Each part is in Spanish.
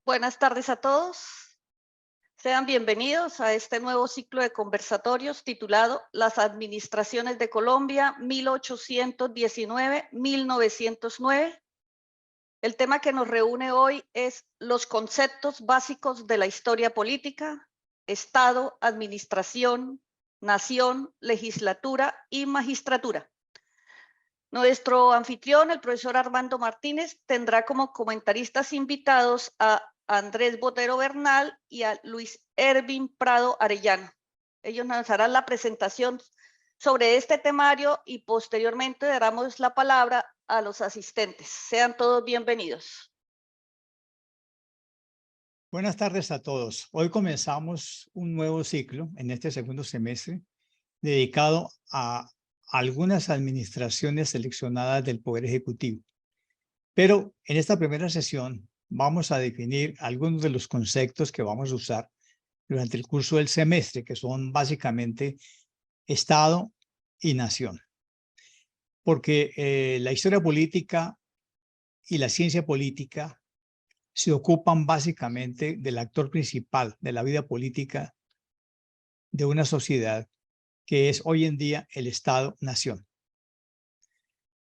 Buenas tardes a todos. Sean bienvenidos a este nuevo ciclo de conversatorios titulado Las Administraciones de Colombia 1819-1909. El tema que nos reúne hoy es los conceptos básicos de la historia política, Estado, Administración, Nación, Legislatura y Magistratura. Nuestro anfitrión, el profesor Armando Martínez, tendrá como comentaristas invitados a Andrés Botero Bernal y a Luis Ervin Prado Arellano. Ellos nos harán la presentación sobre este temario y posteriormente daremos la palabra a los asistentes. Sean todos bienvenidos. Buenas tardes a todos. Hoy comenzamos un nuevo ciclo en este segundo semestre dedicado a algunas administraciones seleccionadas del Poder Ejecutivo. Pero en esta primera sesión vamos a definir algunos de los conceptos que vamos a usar durante el curso del semestre, que son básicamente Estado y Nación. Porque la historia política y la ciencia política se ocupan básicamente del actor principal de la vida política de una sociedad, que es hoy en día el Estado-Nación.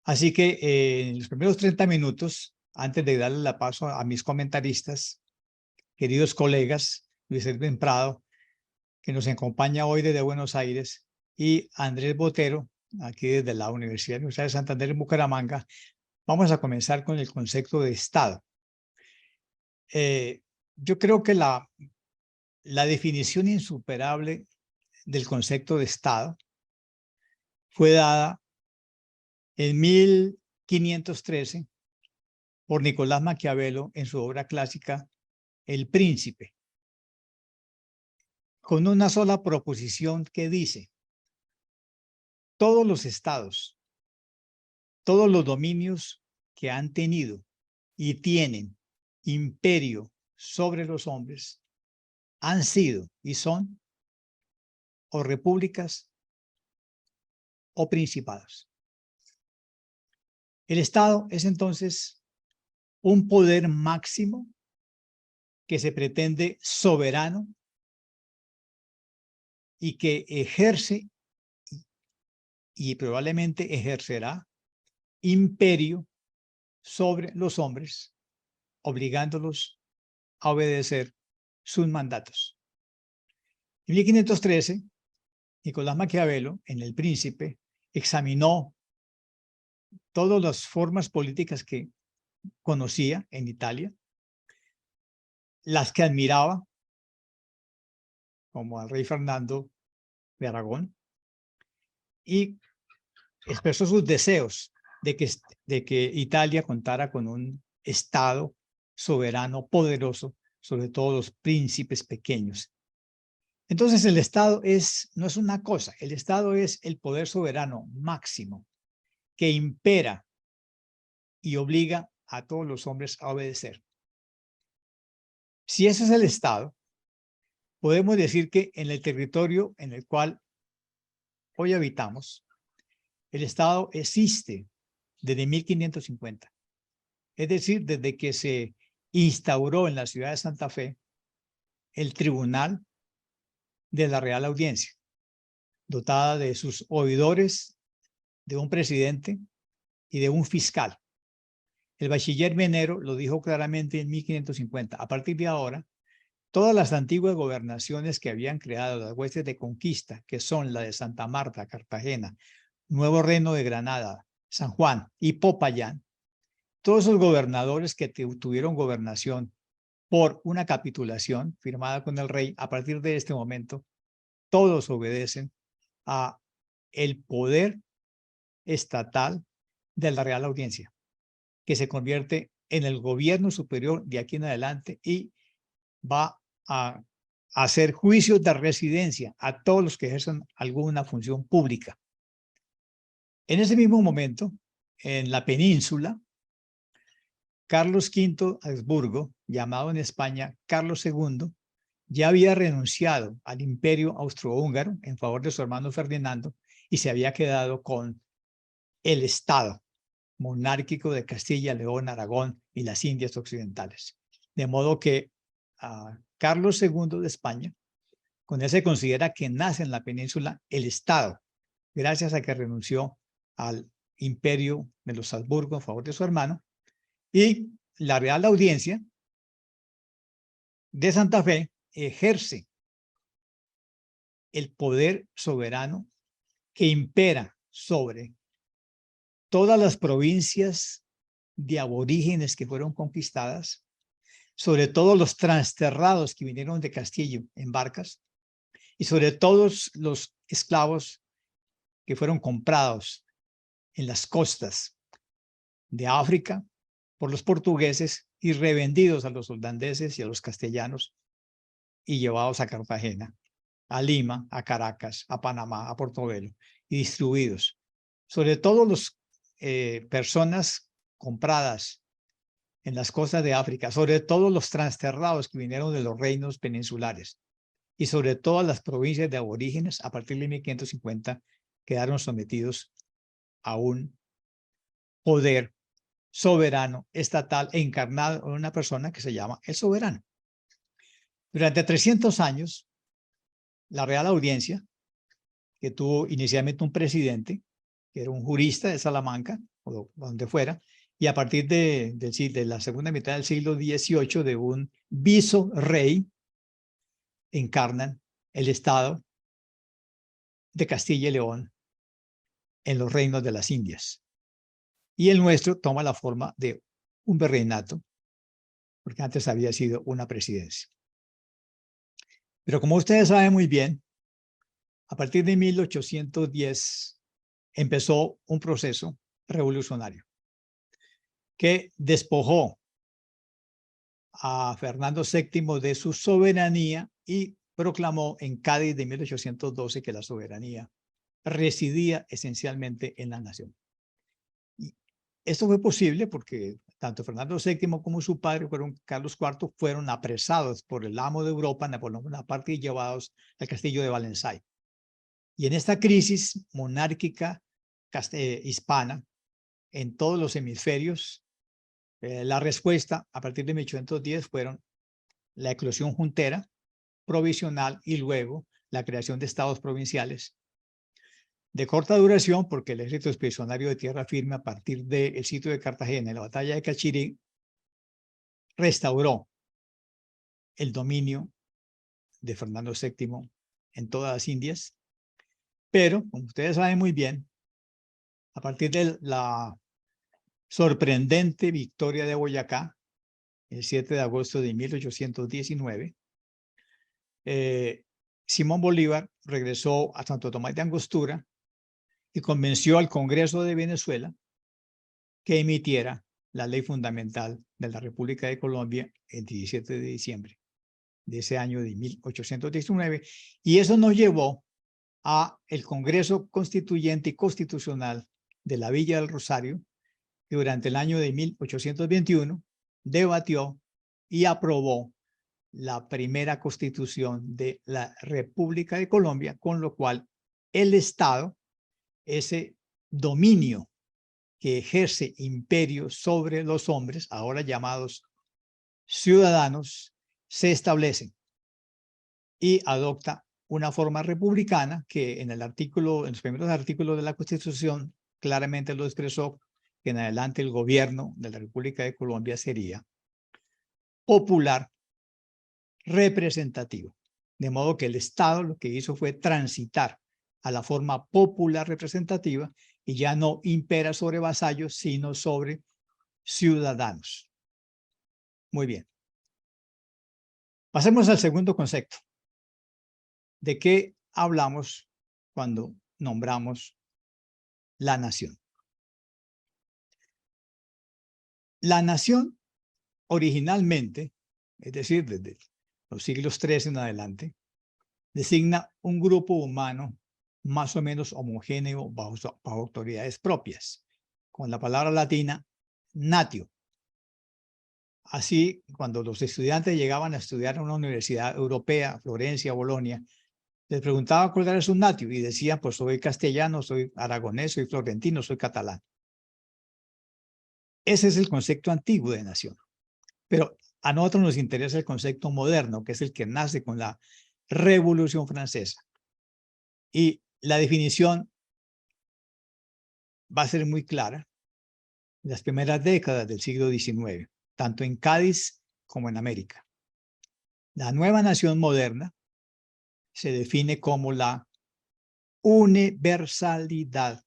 Así que en los primeros 30 minutos, antes de darle la paso a mis comentaristas, queridos colegas, Luis Ervin Prado, que nos acompaña hoy desde Buenos Aires, y Andrés Botero, aquí desde la Universidad de Santander en Bucaramanga, vamos a comenzar con el concepto de Estado. Yo creo que la definición insuperable del concepto de Estado fue dada en 1513 por Nicolás Maquiavelo en su obra clásica El Príncipe, con una sola proposición que dice: todos los estados, todos los dominios que han tenido y tienen imperio sobre los hombres han sido y son o repúblicas o principados. El Estado es entonces un poder máximo que se pretende soberano y que ejerce y probablemente ejercerá imperio sobre los hombres, obligándolos a obedecer sus mandatos. En 1513, Nicolás Maquiavelo, en El Príncipe, examinó todas las formas políticas que conocía en Italia, las que admiraba, como al rey Fernando de Aragón, y expresó sus deseos de que Italia contara con un Estado soberano, poderoso, sobre todo los príncipes pequeños. Entonces el Estado no es una cosa, el Estado es el poder soberano máximo que impera y obliga a todos los hombres a obedecer. Si ese es el Estado, podemos decir que en el territorio en el cual hoy habitamos, el Estado existe desde 1550. Es decir, desde que se instauró en la ciudad de Santa Fe el Tribunal de la Real Audiencia, dotada de sus oidores, de un presidente y de un fiscal. El bachiller Menero lo dijo claramente en 1550. A partir de ahora, todas las antiguas gobernaciones que habían creado las huestes de conquista, que son la de Santa Marta, Cartagena, Nuevo Reino de Granada, San Juan y Popayán, todos esos gobernadores que tuvieron gobernación por una capitulación firmada con el rey, a partir de este momento, todos obedecen a el poder estatal de la Real Audiencia, que se convierte en el gobierno superior de aquí en adelante y va a hacer juicios de residencia a todos los que ejercen alguna función pública. En ese mismo momento, en la península, Carlos V Habsburgo, llamado en España Carlos II, ya había renunciado al imperio austrohúngaro en favor de su hermano Ferdinando y se había quedado con el Estado monárquico de Castilla, León, Aragón y las Indias Occidentales. De modo que Carlos II de España, con él se considera que nace en la península el Estado, gracias a que renunció al imperio de los Habsburgo en favor de su hermano, y la Real Audiencia de Santa Fe ejerce el poder soberano que impera sobre todas las provincias de aborígenes que fueron conquistadas, sobre todos los transterrados que vinieron de Castillo en barcas y sobre todos los esclavos que fueron comprados en las costas de África por los portugueses y revendidos a los holandeses y a los castellanos y llevados a Cartagena, a Lima, a Caracas, a Panamá, a Portobelo y distribuidos. Sobre todo las personas compradas en las costas de África, sobre todo los transterrados que vinieron de los reinos peninsulares y sobre todas las provincias de aborígenes a partir de 1550 quedaron sometidos a un poder soberano estatal encarnado en una persona que se llama el soberano. Durante 300 años, la Real Audiencia, que tuvo inicialmente un presidente, que era un jurista de Salamanca, o donde fuera, y a partir de la segunda mitad del siglo XVIII, de un visorrey, encarnan el Estado de Castilla y León en los reinos de las Indias. Y el nuestro toma la forma de un virreinato, porque antes había sido una presidencia. Pero como ustedes saben muy bien, a partir de 1810 empezó un proceso revolucionario que despojó a Fernando VII de su soberanía y proclamó en Cádiz de 1812 que la soberanía residía esencialmente en la nación. Y esto fue posible porque tanto Fernando VII como su padre, Carlos IV, fueron apresados por el amo de Europa, Napoleón Bonaparte, y llevados al castillo de Valensay. Y en esta crisis monárquica hispana, en todos los hemisferios, la respuesta a partir de 1810 fueron la eclosión juntera provisional y luego la creación de estados provinciales de corta duración, porque el ejército expedicionario de tierra firme, a partir del sitio de Cartagena y la batalla de Cachirí, restauró el dominio de Fernando VII en todas las Indias. Pero, como ustedes saben muy bien, a partir de la sorprendente victoria de Boyacá, el 7 de agosto de 1819, Simón Bolívar regresó a Santo Tomás de Angostura y convenció al Congreso de Venezuela que emitiera la ley fundamental de la República de Colombia el 17 de diciembre de ese año de 1819, y eso nos llevó a el Congreso Constituyente y Constitucional de la Villa del Rosario, que durante el año de 1821 debatió y aprobó la primera constitución de la República de Colombia, con lo cual el Estado, ese dominio que ejerce imperio sobre los hombres, ahora llamados ciudadanos, se establece y adopta una forma republicana que en los primeros artículos de la Constitución claramente lo expresó, que en adelante el gobierno de la República de Colombia sería popular representativo. De modo que el Estado lo que hizo fue transitar a la forma popular representativa y ya no impera sobre vasallos, sino sobre ciudadanos. Muy bien. Pasemos al segundo concepto. ¿De qué hablamos cuando nombramos la nación? La nación originalmente, es decir, desde los siglos III en adelante, designa un grupo humano más o menos homogéneo bajo autoridades propias, con la palabra latina natio. Así, cuando los estudiantes llegaban a estudiar en una universidad europea, Florencia, Bolonia, les preguntaba cuál era su natio y decían, pues soy castellano, soy aragonés, soy florentino, soy catalán. Ese es el concepto antiguo de nación. Pero a nosotros nos interesa el concepto moderno, que es el que nace con la Revolución Francesa. Y la definición va a ser muy clara en las primeras décadas del siglo XIX, tanto en Cádiz como en América. La nueva nación moderna se define como la universalidad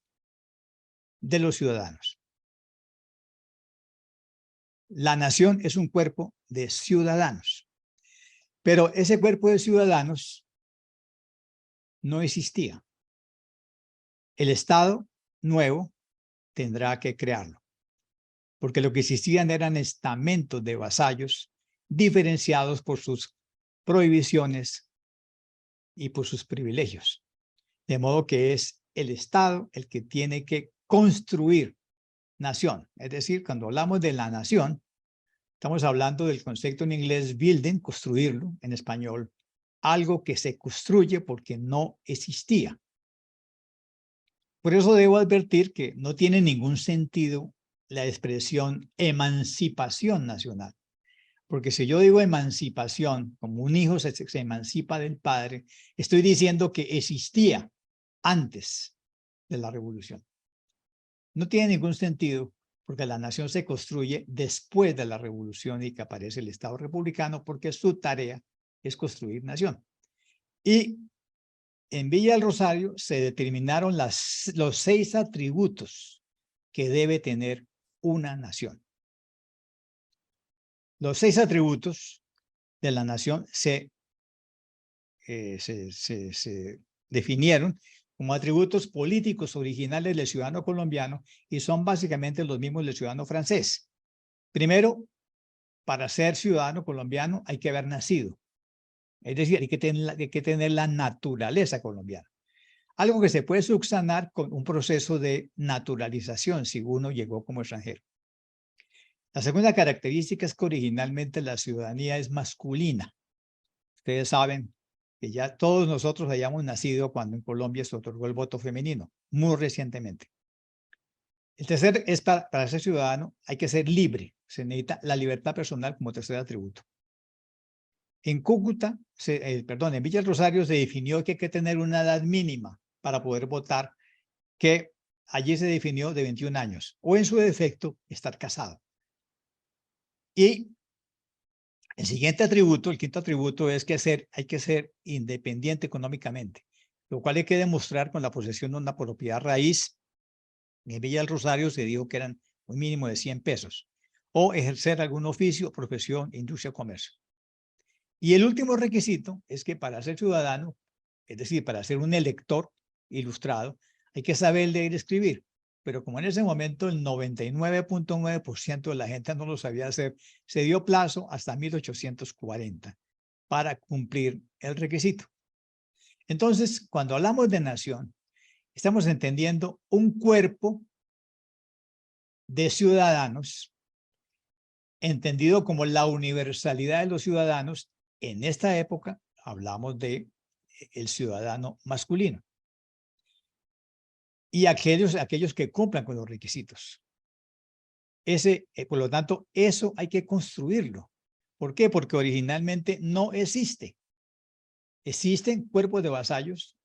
de los ciudadanos. La nación es un cuerpo de ciudadanos, pero ese cuerpo de ciudadanos no existía. El Estado nuevo tendrá que crearlo, porque lo que existían eran estamentos de vasallos diferenciados por sus prohibiciones y por sus privilegios. De modo que es el Estado el que tiene que construir nación. Es decir, cuando hablamos de la nación, estamos hablando del concepto en inglés building, construirlo, en español, algo que se construye porque no existía. Por eso debo advertir que no tiene ningún sentido la expresión emancipación nacional. Porque si yo digo emancipación, como un hijo se emancipa del padre, estoy diciendo que existía antes de la revolución. No tiene ningún sentido porque la nación se construye después de la revolución y que aparece el Estado republicano, porque su tarea es construir nación. Y en Villa del Rosario se determinaron los 6 atributos que debe tener una nación. Los 6 atributos de la nación se definieron como atributos políticos originales del ciudadano colombiano y son básicamente los mismos del ciudadano francés. Primero, para ser ciudadano colombiano hay que haber nacido. Es decir, hay que tener la naturaleza colombiana. Algo que se puede subsanar con un proceso de naturalización si uno llegó como extranjero. La segunda característica es que originalmente la ciudadanía es masculina. Ustedes saben que ya todos nosotros hayamos nacido cuando en Colombia se otorgó el voto femenino, muy recientemente. El tercer es para ser ciudadano hay que ser libre. Se necesita la libertad personal como tercer atributo. En Cúcuta, en Villa del Rosario se definió que hay que tener una edad mínima para poder votar, que allí se definió de 21 años, o en su defecto, estar casado. Y el siguiente atributo, el quinto atributo, es que hay que ser independiente económicamente, lo cual hay que demostrar con la posesión de una propiedad raíz. En Villa del Rosario se dijo que eran un mínimo de 100 pesos, o ejercer algún oficio, profesión, industria o comercio. Y el último requisito es que para ser ciudadano, es decir, para ser un elector ilustrado, hay que saber leer y escribir. Pero como en ese momento el 99.9% de la gente no lo sabía hacer, se dio plazo hasta 1840 para cumplir el requisito. Entonces, cuando hablamos de nación, estamos entendiendo un cuerpo de ciudadanos, entendido como la universalidad de los ciudadanos. En esta época hablamos de el ciudadano masculino y aquellos que cumplan con los requisitos. Por lo tanto, eso hay que construirlo. ¿Por qué? Porque originalmente no existe. Existen cuerpos de vasallos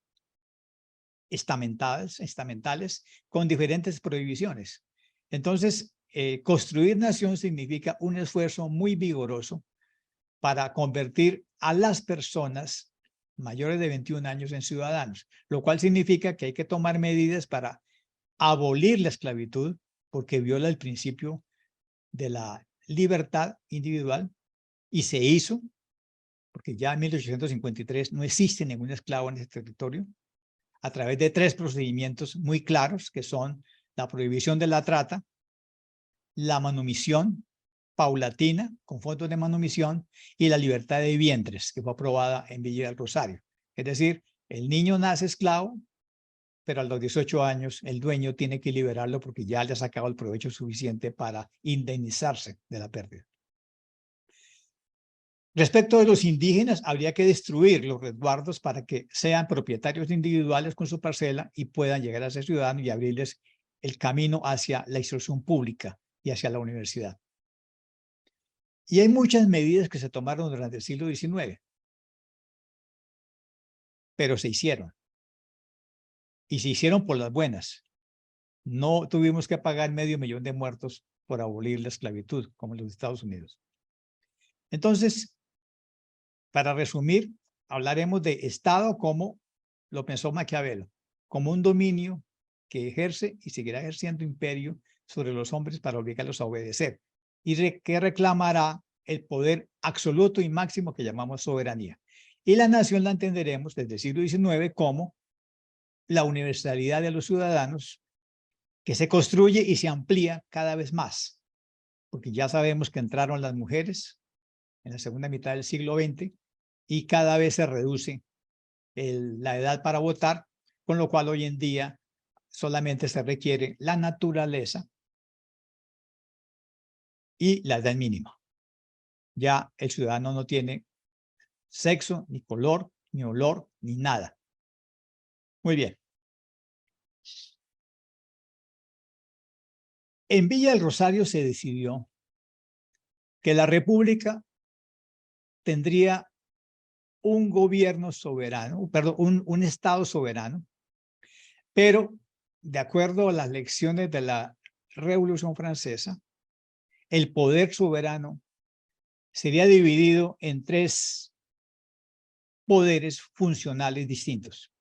estamentales con diferentes prohibiciones. Entonces, construir nación significa un esfuerzo muy vigoroso para convertir a las personas mayores de 21 años en ciudadanos, lo cual significa que hay que tomar medidas para abolir la esclavitud, porque viola el principio de la libertad individual, y se hizo, porque ya en 1853 no existe ningún esclavo en ese territorio, a través de 3 procedimientos muy claros, que son la prohibición de la trata, la manumisión paulatina con fondos de manumisión y la libertad de vientres, que fue aprobada en Villa del Rosario. Es decir, el niño nace esclavo, pero a los 18 años el dueño tiene que liberarlo porque ya le ha sacado el provecho suficiente para indemnizarse de la pérdida. Respecto de los indígenas, habría que destruir los resguardos para que sean propietarios individuales con su parcela y puedan llegar a ser ciudadanos y abrirles el camino hacia la instrucción pública y hacia la universidad. Y hay muchas medidas que se tomaron durante el siglo XIX, pero se hicieron. Y se hicieron por las buenas. No tuvimos que pagar $500,000 de muertos por abolir la esclavitud, como en los Estados Unidos. Entonces, para resumir, hablaremos de Estado como lo pensó Maquiavelo, como un dominio que ejerce y seguirá ejerciendo imperio sobre los hombres para obligarlos a obedecer, y que reclamará el poder absoluto y máximo que llamamos soberanía. Y la nación la entenderemos desde el siglo XIX como la universalidad de los ciudadanos, que se construye y se amplía cada vez más, porque ya sabemos que entraron las mujeres en la segunda mitad del siglo XX y cada vez se reduce la edad para votar, con lo cual hoy en día solamente se requiere la naturaleza y la edad mínima. Ya el ciudadano no tiene sexo, ni color, ni olor, ni nada. Muy bien. En Villa del Rosario se decidió que la República tendría un gobierno soberano, perdón, un Estado soberano, pero de acuerdo a las lecciones de la Revolución Francesa, el poder soberano sería dividido en 3 poderes funcionales distintos: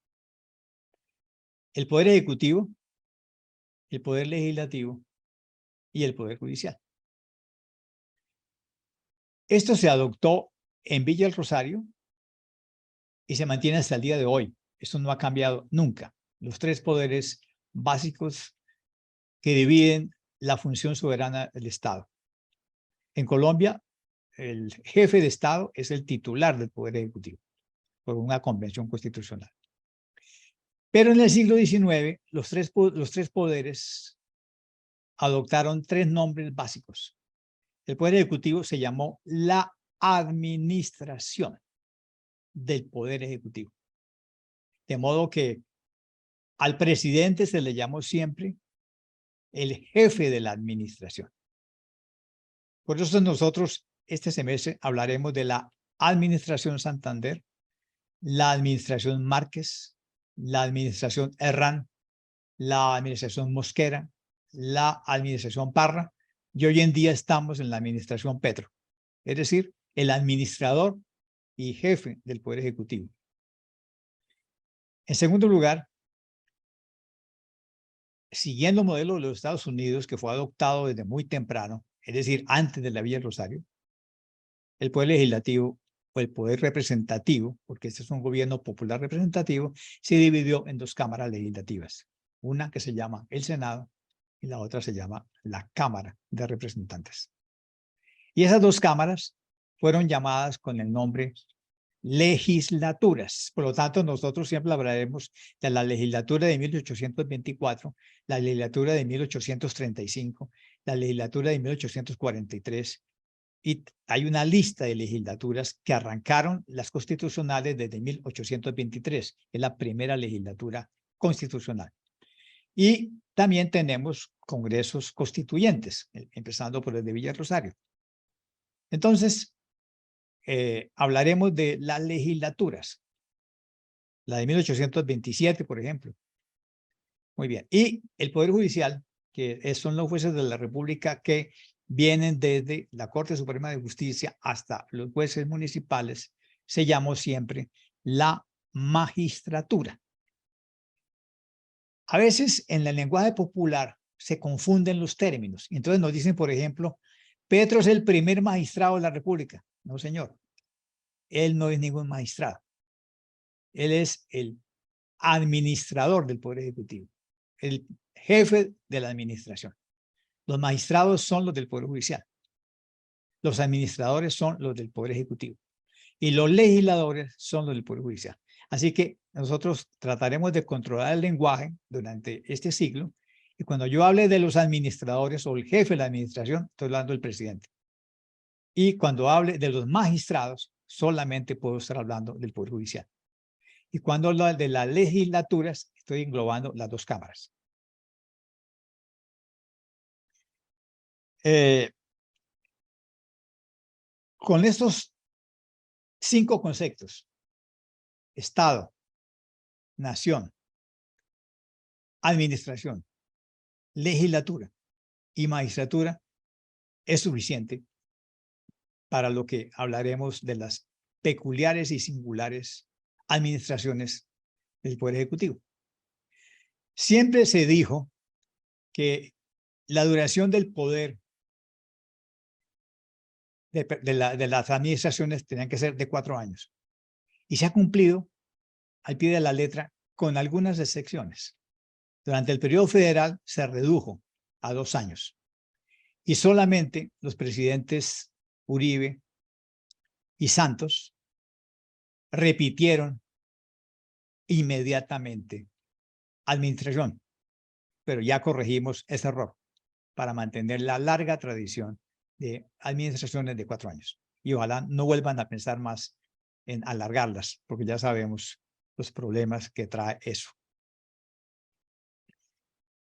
el poder ejecutivo, el poder legislativo y el poder judicial. Esto se adoptó en Villa del Rosario y se mantiene hasta el día de hoy. Esto no ha cambiado nunca. Los 3 poderes básicos que dividen la función soberana del Estado. En Colombia, el jefe de Estado es el titular del Poder Ejecutivo, por una convención constitucional. Pero en el siglo XIX, los tres poderes adoptaron 3 nombres básicos. El Poder Ejecutivo se llamó la administración del Poder Ejecutivo. De modo que al presidente se le llamó siempre el jefe de la administración. Por eso nosotros este semestre hablaremos de la administración Santander, la administración Márquez, la administración Herrán, la administración Mosquera, la administración Parra, y hoy en día estamos en la administración Petro, es decir, el administrador y jefe del Poder Ejecutivo. En segundo lugar, siguiendo el modelo de los Estados Unidos, que fue adoptado desde muy temprano, es decir, antes de la Villa Rosario, el Poder Legislativo o el Poder Representativo, porque este es un gobierno popular representativo, se dividió en dos cámaras legislativas. Una que se llama el Senado y la otra se llama la Cámara de Representantes. Y esas dos cámaras fueron llamadas con el nombre legislaturas. Por lo tanto, nosotros siempre hablaremos de la legislatura de 1824, la legislatura de 1835, la legislatura de 1843, y hay una lista de legislaturas que arrancaron las constitucionales desde 1823, es la primera legislatura constitucional. Y también tenemos congresos constituyentes, empezando por el de Villa Rosario. Entonces, hablaremos de las legislaturas, la de 1827, por ejemplo. Muy bien. Y el Poder Judicial, que son los jueces de la República que vienen desde la Corte Suprema de Justicia hasta los jueces municipales, se llamó siempre la magistratura. A veces en el lenguaje popular se confunden los términos. Entonces nos dicen, por ejemplo, Petro es el primer magistrado de la República. No, señor. Él no es ningún magistrado. Él es el administrador del Poder Ejecutivo, el jefe de la administración. Los magistrados son los del Poder Judicial. Los administradores son los del Poder Ejecutivo. Y los legisladores son los del Poder Judicial. Así que nosotros trataremos de controlar el lenguaje durante este siglo. Y cuando yo hable de los administradores o el jefe de la administración, estoy hablando del presidente. Y cuando hable de los magistrados, solamente puedo estar hablando del Poder Judicial. Y cuando hablo de las legislaturas, estoy englobando las dos cámaras. Con estos 5 conceptos, Estado, nación, administración, legislatura y magistratura, es suficiente para lo que hablaremos de las peculiares y singulares administraciones del Poder Ejecutivo. Siempre se dijo que la duración del poder de las administraciones tenían que ser de 4 años. Y se ha cumplido al pie de la letra con algunas excepciones. Durante el periodo federal se redujo a 2 años. Y solamente los presidentes Uribe y Santos repitieron inmediatamente administración. Pero ya corregimos ese error para mantener la larga tradición de administraciones de 4 años. Y ojalá no vuelvan a pensar más en alargarlas, porque ya sabemos los problemas que trae eso.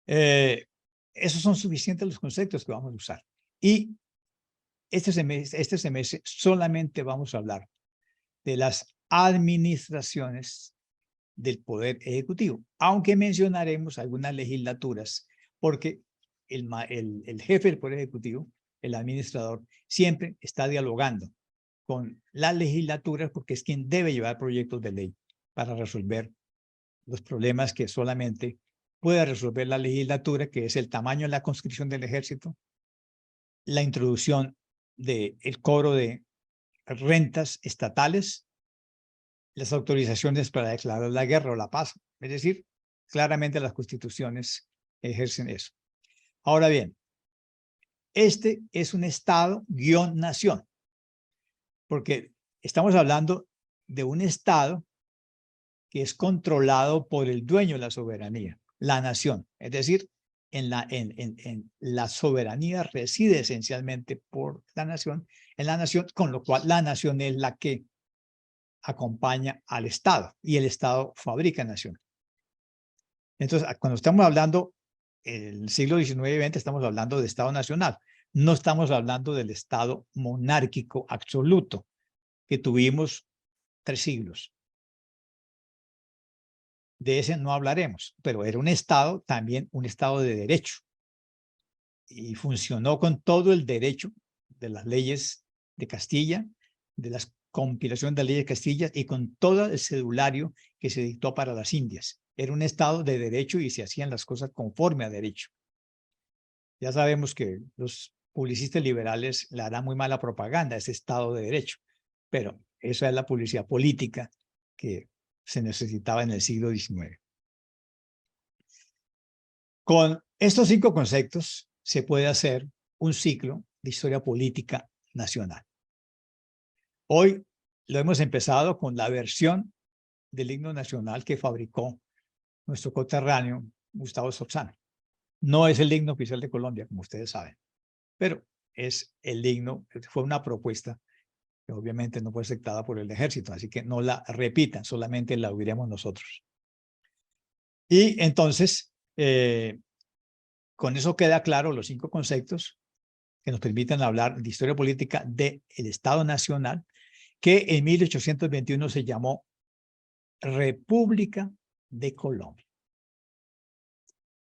Esos son suficientes los conceptos que vamos a usar. Y este semestre solamente vamos a hablar de las administraciones del Poder Ejecutivo, aunque mencionaremos algunas legislaturas, porque el jefe del Poder Ejecutivo, el administrador, siempre está dialogando con las legislaturas porque es quien debe llevar proyectos de ley para resolver los problemas que solamente puede resolver la legislatura, que es el tamaño de la conscripción del ejército, la introducción del cobro de rentas estatales, las autorizaciones para declarar la guerra o la paz. Es decir, claramente las constituciones ejercen eso. Ahora bien, este es un Estado-nación, porque estamos hablando de un Estado que es controlado por el dueño de la soberanía, la nación. Es decir, en la soberanía reside esencialmente por la nación, en la nación, con lo cual la nación es la que acompaña al Estado y el Estado fabrica nación. Entonces, cuando estamos hablando el siglo XIX y XX, estamos hablando de Estado nacional. No estamos hablando del Estado monárquico absoluto, que tuvimos 3 siglos. De ese no hablaremos, pero era un Estado, también un Estado de derecho. Y funcionó con todo el derecho de las leyes de Castilla, de las compilaciones de leyes de Castilla y con todo el cedulario que se dictó para las Indias. Era un Estado de derecho y se hacían las cosas conforme a derecho. Ya sabemos que los publicistas liberales le harán muy mala propaganda a ese Estado de derecho, pero esa es la publicidad política que se necesitaba en el siglo XIX. Con estos 5 conceptos se puede hacer un ciclo de historia política nacional. Hoy lo hemos empezado con la versión del himno nacional que fabricó nuestro coterráneo Gustavo Socana. No es el himno oficial de Colombia, como ustedes saben, pero es el himno, fue una propuesta que obviamente no fue aceptada por el ejército, así que no la repitan, solamente la oiremos nosotros. Y entonces, con eso queda claro los 5 conceptos que nos permiten hablar de historia política del Estado Nacional, que en 1821 se llamó República de Colombia.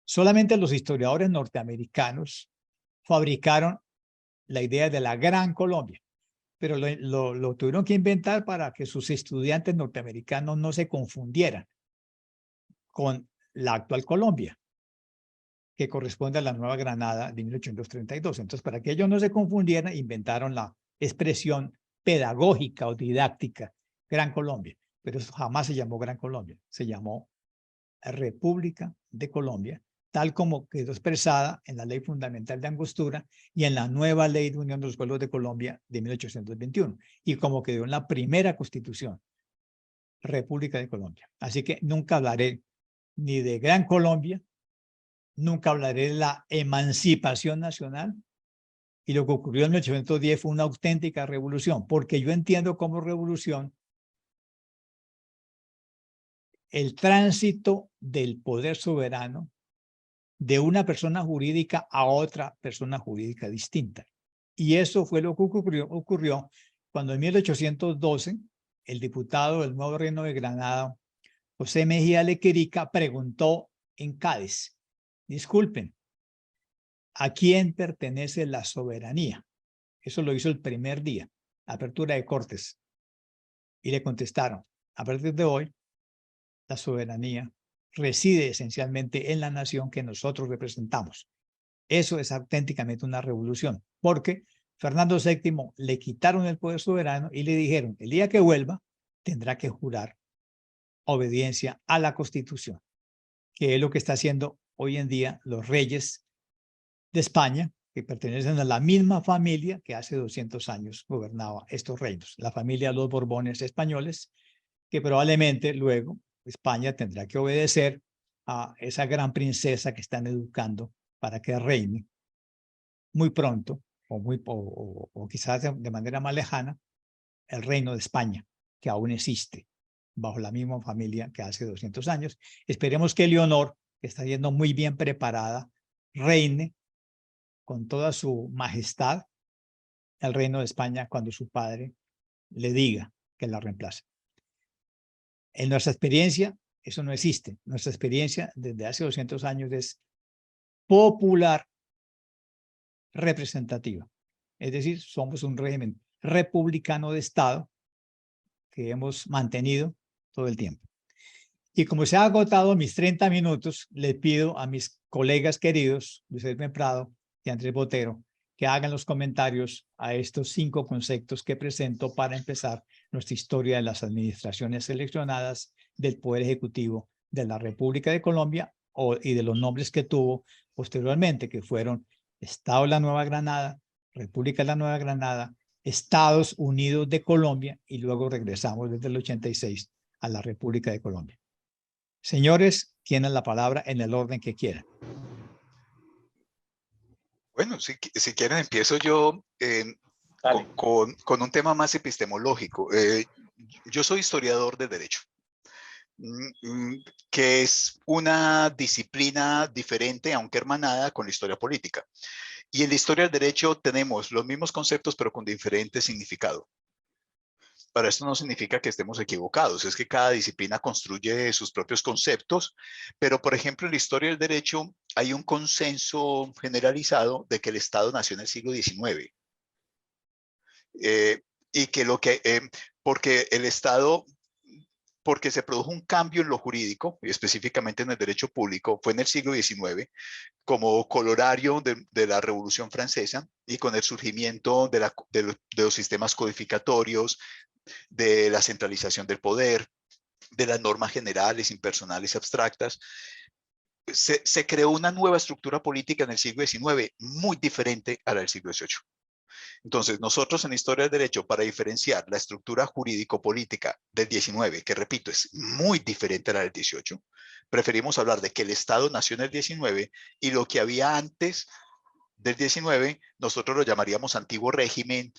Solamente los historiadores norteamericanos fabricaron la idea de la Gran Colombia, pero lo tuvieron que inventar para que sus estudiantes norteamericanos no se confundieran con la actual Colombia, que corresponde a la Nueva Granada de 1832. Entonces, para que ellos no se confundieran, inventaron la expresión pedagógica o didáctica Gran Colombia, pero eso jamás se llamó Gran Colombia, se llamó República de Colombia, tal como quedó expresada en la Ley Fundamental de Angostura y en la nueva Ley de Unión de los Pueblos de Colombia de 1821, y como quedó en la primera Constitución, República de Colombia. Así que nunca hablaré ni de Gran Colombia, nunca hablaré de la emancipación nacional, y lo que ocurrió en 1810 fue una auténtica revolución, porque yo entiendo como revolución el tránsito del poder soberano de una persona jurídica a otra persona jurídica distinta. Y eso fue lo que ocurrió cuando en 1812 el diputado del Nuevo Reino de Granada, José Mejía Lequerica, preguntó en Cádiz: disculpen, ¿a quién pertenece la soberanía? Eso lo hizo el primer día, apertura de Cortes. Y le contestaron: a partir de hoy, la soberanía reside esencialmente en la nación que nosotros representamos. Eso es auténticamente una revolución, porque Fernando VII le quitaron el poder soberano y le dijeron: el día que vuelva tendrá que jurar obediencia a la Constitución, que es lo que está haciendo hoy en día los reyes de España, que pertenecen a la misma familia que hace 200 años gobernaba estos reinos, la familia de los Borbones españoles, que probablemente luego España tendrá que obedecer a esa gran princesa que están educando para que reine muy pronto, o quizás de manera más lejana, el reino de España, que aún existe bajo la misma familia que hace 200 años. Esperemos que Leonor, que está yendo muy bien preparada, reine con toda su majestad el reino de España cuando su padre le diga que la reemplace. En nuestra experiencia, eso no existe. Nuestra experiencia desde hace 200 años es popular representativa. Es decir, somos un régimen republicano de Estado que hemos mantenido todo el tiempo. Y como se ha agotado mis 30 minutos, le pido a mis colegas queridos, Luis Edwin Prado y Andrés Botero, que hagan los comentarios a estos 5 conceptos que presento para empezar nuestra historia de las administraciones seleccionadas del Poder Ejecutivo de la República de Colombia y de los nombres que tuvo posteriormente, que fueron Estado de la Nueva Granada, República de la Nueva Granada, Estados Unidos de Colombia, y luego regresamos desde el 86 a la República de Colombia. Señores, tienen la palabra en el orden que quieran. Bueno, si quieren empiezo yo con un tema más epistemológico. Yo soy historiador de Derecho, que es una disciplina diferente, aunque hermanada, con la historia política. Y en la historia del derecho tenemos los mismos conceptos, pero con diferente significado. Ahora, esto no significa que estemos equivocados, es que cada disciplina construye sus propios conceptos, pero por ejemplo en la historia del derecho hay un consenso generalizado de que el Estado nació en el siglo XIX. Y que porque el Estado, porque se produjo un cambio en lo jurídico, y específicamente en el derecho público, fue en el siglo XIX, como colorario de la Revolución Francesa y con el surgimiento de los sistemas codificatorios, de la centralización del poder, de las normas generales, impersonales y abstractas. Se creó una nueva estructura política en el siglo XIX muy diferente a la del siglo XVIII. Entonces, nosotros en Historia del Derecho, para diferenciar la estructura jurídico-política del XIX, que repito, es muy diferente a la del XVIII, preferimos hablar de que el Estado nació en el XIX y lo que había antes del XIX, nosotros lo llamaríamos antiguo régimen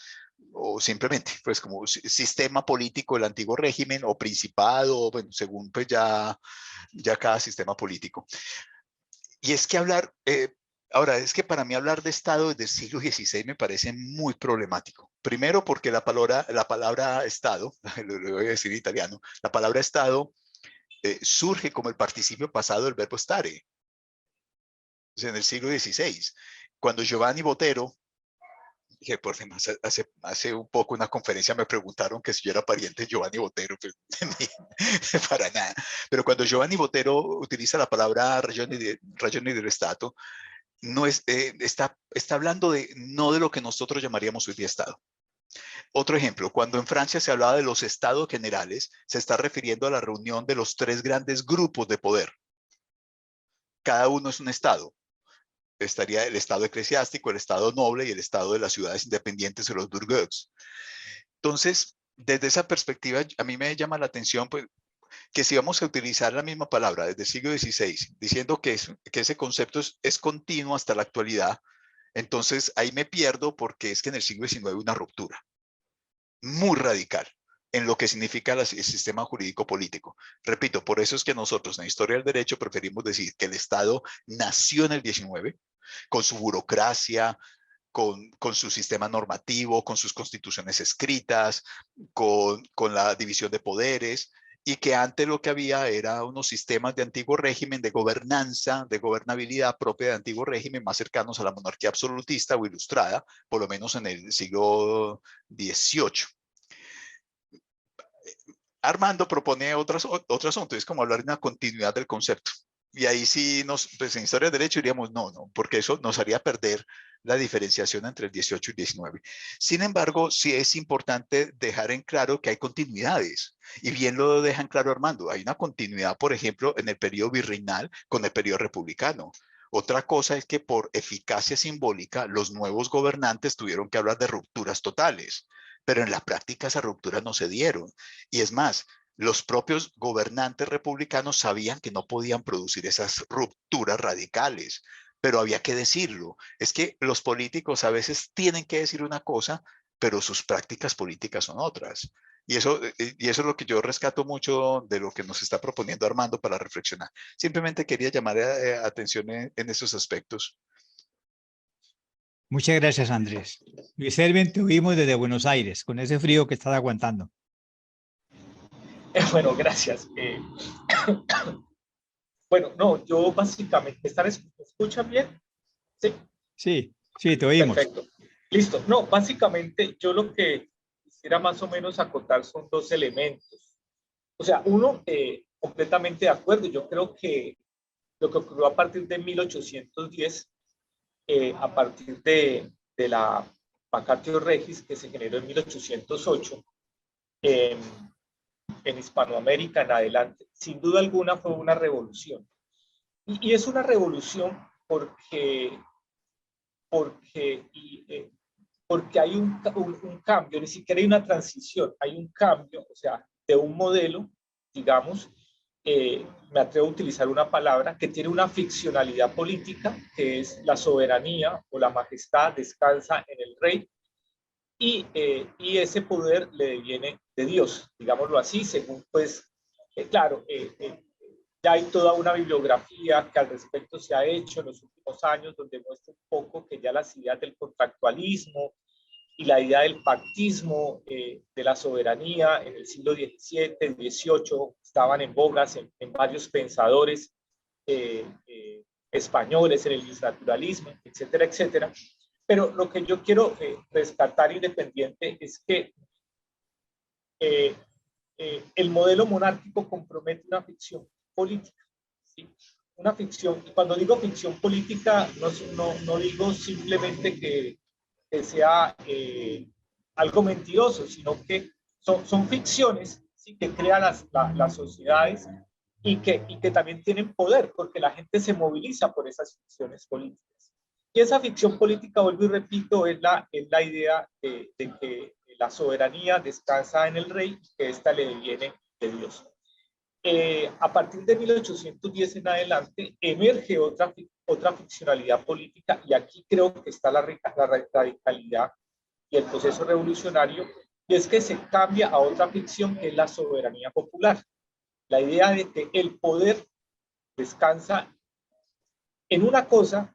o simplemente pues como sistema político del antiguo régimen o principado, bueno, según pues ya cada sistema político. Y es que ahora, es que para mí hablar de Estado desde el siglo XVI me parece muy problemático. Primero porque la palabra Estado, lo voy a decir en italiano, la palabra Estado surge como el participio pasado del verbo stare, o sea, en el siglo XVI. Cuando Giovanni Botero, que por demás hace un poco una conferencia me preguntaron que si yo era pariente de Giovanni Botero, pues, para nada. Pero cuando Giovanni Botero utiliza la palabra ragione dello Stato, no está hablando no de lo que nosotros llamaríamos hoy día Estado. Otro ejemplo, cuando en Francia se hablaba de los estados generales, se está refiriendo a la reunión de los tres grandes grupos de poder. Cada uno es un estado. Estaría el estado eclesiástico, el estado noble y el estado de las ciudades independientes o los bourgeois. Entonces, desde esa perspectiva, a mí me llama la atención pues, que si vamos a utilizar la misma palabra desde el siglo XVI, diciendo que ese concepto es continuo hasta la actualidad, entonces ahí me pierdo porque es que en el siglo XIX hay una ruptura muy radical en lo que significa el sistema jurídico político. Repito, por eso es que nosotros en la historia del derecho preferimos decir que el Estado nació en el XIX con su burocracia, con su sistema normativo, con sus constituciones escritas, con la división de poderes, y que antes lo que había era unos sistemas de antiguo régimen de gobernanza, de gobernabilidad propia de antiguo régimen, más cercanos a la monarquía absolutista o ilustrada, por lo menos en el siglo XVIII. Armando propone otro asunto, es como hablar de una continuidad del concepto. Y ahí sí, pues en Historia del Derecho diríamos no, porque eso nos haría perder la diferenciación entre el 18 y 19. Sin embargo, sí es importante dejar en claro que hay continuidades. Y bien lo dejan claro Armando. Hay una continuidad, por ejemplo, en el periodo virreinal con el periodo republicano. Otra cosa es que por eficacia simbólica, los nuevos gobernantes tuvieron que hablar de rupturas totales. Pero en la práctica esas rupturas no se dieron. Y es más, los propios gobernantes republicanos sabían que no podían producir esas rupturas radicales, pero había que decirlo. Es que los políticos a veces tienen que decir una cosa, pero sus prácticas políticas son otras. Y eso es lo que yo rescato mucho de lo que nos está proponiendo Armando para reflexionar. Simplemente quería llamar atención en esos aspectos. Muchas gracias, Andrés. Luis Erwin, te oímos desde Buenos Aires, con ese frío que estás aguantando. Bueno, gracias. Bueno, no, yo básicamente, ¿me escuchan bien? Sí. Sí, te oímos. Perfecto. Listo. No, básicamente yo lo que quisiera más o menos acotar son dos elementos. O sea, uno, completamente de acuerdo. Yo creo que lo que ocurrió a partir de 1810, a partir de la vacatio regis que se generó en 1808, en Hispanoamérica en adelante, sin duda alguna fue una revolución. Y es una revolución porque hay un cambio, ni siquiera hay una transición, hay un cambio, o sea, de un modelo, digamos, me atrevo a utilizar una palabra, que tiene una ficcionalidad política, que es la soberanía o la majestad descansa en el rey, y ese poder le viene de Dios, digámoslo así, según pues, claro, ya hay toda una bibliografía que al respecto se ha hecho en los últimos años, donde muestra un poco que ya las ideas del contractualismo y la idea del pactismo, de la soberanía en el siglo XVII, XVIII, estaban en bogas en varios pensadores españoles, en el naturalismo, etcétera, etcétera. Pero lo que yo quiero rescatar, independiente, es que el modelo monárquico compromete una ficción política, ¿sí? Una ficción, y cuando digo ficción política, no digo simplemente que sea algo mentiroso, sino que son ficciones, ¿sí? Que crean las sociedades y que también tienen poder, porque la gente se moviliza por esas ficciones políticas. Y esa ficción política, vuelvo y repito, es la idea de que la soberanía descansa en el rey y que ésta le viene de Dios. A partir de 1810 en adelante emerge otra ficcionalidad política, y aquí creo que está la radicalidad y el proceso revolucionario, y es que se cambia a otra ficción que es la soberanía popular. La idea de que el poder descansa en una cosa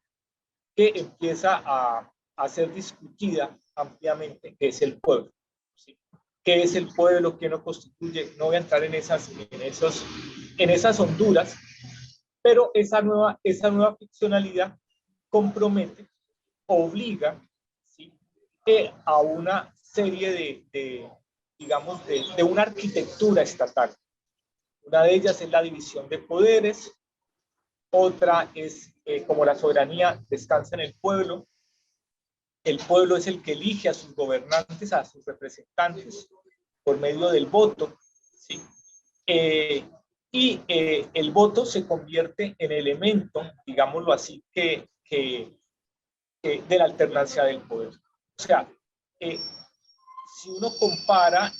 que empieza a ser discutida ampliamente, que es el pueblo, ¿sí? ¿Qué es el pueblo? ¿Qué lo constituye? No voy a entrar en esas honduras, pero esa nueva ficcionalidad compromete, obliga, ¿sí? A una serie digamos, de una arquitectura estatal. Una de ellas es la división de poderes, otra es como la soberanía descansa en el pueblo es el que elige a sus gobernantes, a sus representantes, por medio del voto, ¿sí? El voto se convierte en elemento, digámoslo así, de la alternancia del poder. O sea, si uno compara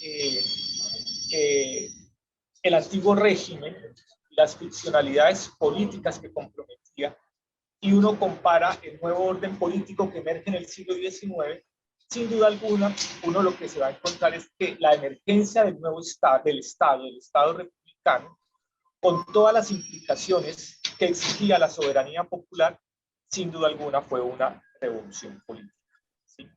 el antiguo régimen, las ficcionalidades políticas que comprometía, y uno compara el nuevo orden político que emerge en el siglo XIX, sin duda alguna, uno lo que se va a encontrar es que la emergencia del nuevo Estado, del Estado republicano, con todas las implicaciones que exigía la soberanía popular, sin duda alguna fue una revolución política, ¿sí?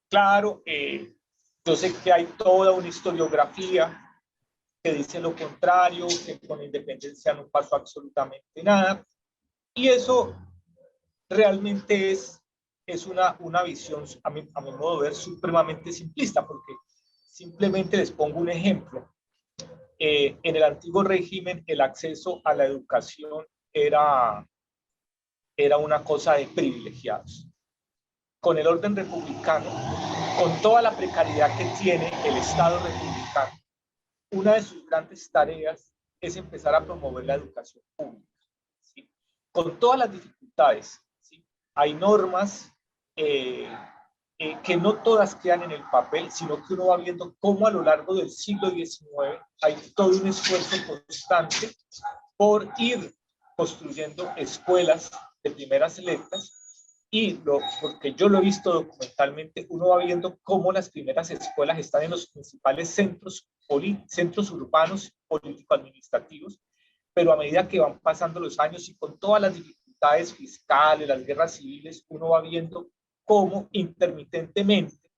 Claro, yo sé que hay toda una historiografía que dice lo contrario, que con la independencia no pasó absolutamente nada, y eso realmente es una visión, a mi modo de ver, supremamente simplista, porque simplemente les pongo un ejemplo. En el antiguo régimen, el acceso a la educación era una cosa de privilegiados. Con el orden republicano, con toda la precariedad que tiene el Estado republicano, una de sus grandes tareas es empezar a promover la educación pública, ¿sí? Con todas las dificultades, ¿sí? Hay normas que no todas quedan en el papel, sino que uno va viendo cómo a lo largo del siglo XIX hay todo un esfuerzo constante por ir construyendo escuelas de primeras letras, y porque yo lo he visto documentalmente, uno va viendo cómo las primeras escuelas están en los principales centros urbanos político-administrativos, pero a medida que van pasando los años y con todas las dificultades fiscales, las guerras civiles, uno va viendo cómo intermitentemente,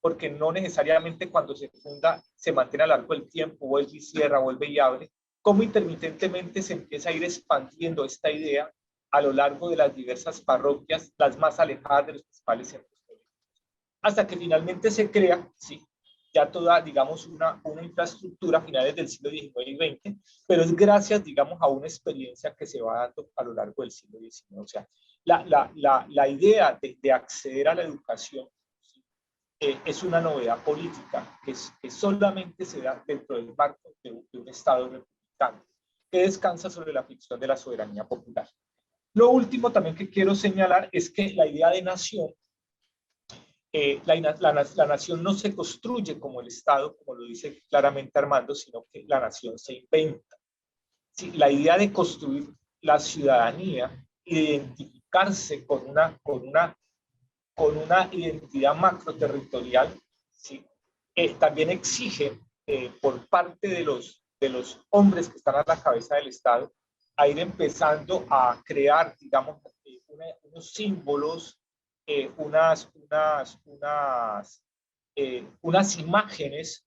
porque no necesariamente cuando se funda se mantiene a lo largo del tiempo, vuelve y cierra, vuelve y abre, cómo intermitentemente se empieza a ir expandiendo esta idea a lo largo de las diversas parroquias, las más alejadas de los principales centros políticos, hasta que finalmente se crea, sí, ya toda, digamos, una infraestructura a finales del siglo XIX y XX, pero es gracias, digamos, a una experiencia que se va dando a lo largo del siglo XIX. O sea, la idea de acceder a la educación, ¿sí? Es una novedad política que solamente se da dentro del marco de un Estado republicano, que descansa sobre la ficción de la soberanía popular. Lo último también que quiero señalar es que la idea de nación, la nación no se construye como el Estado, como lo dice claramente Armando, sino que la nación se inventa. Sí, la idea de construir la ciudadanía, identificarse con una identidad macroterritorial, ¿sí? También exige por parte de los hombres que están a la cabeza del Estado a ir empezando a crear, digamos, unos símbolos unas imágenes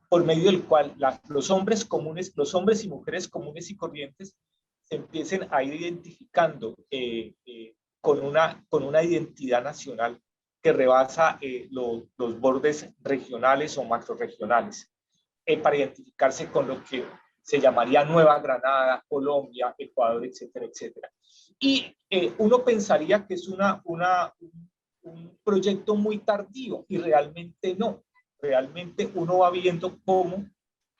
por medio del cual los hombres comunes, los hombres y mujeres comunes y corrientes se empiecen a ir identificando con una identidad nacional que rebasa los bordes regionales o macrorregionales, para identificarse con lo que se llamaría Nueva Granada, Colombia, Ecuador, etcétera, etcétera. Y uno pensaría que es un proyecto muy tardío, y realmente no. Realmente uno va viendo cómo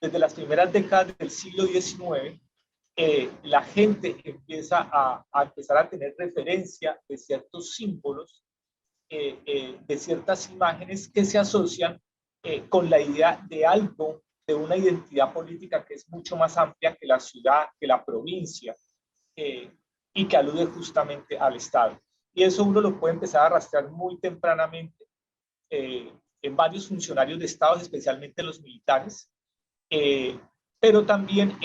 desde las primeras décadas del siglo XIX la gente empieza a empezar a tener referencia de ciertos símbolos, de ciertas imágenes que se asocian con la idea de algo, de una identidad política que es mucho más amplia que la ciudad, que la provincia, y que alude justamente al Estado. Y eso uno lo puede empezar a rastrear muy tempranamente en varios funcionarios de Estado, especialmente los militares, pero también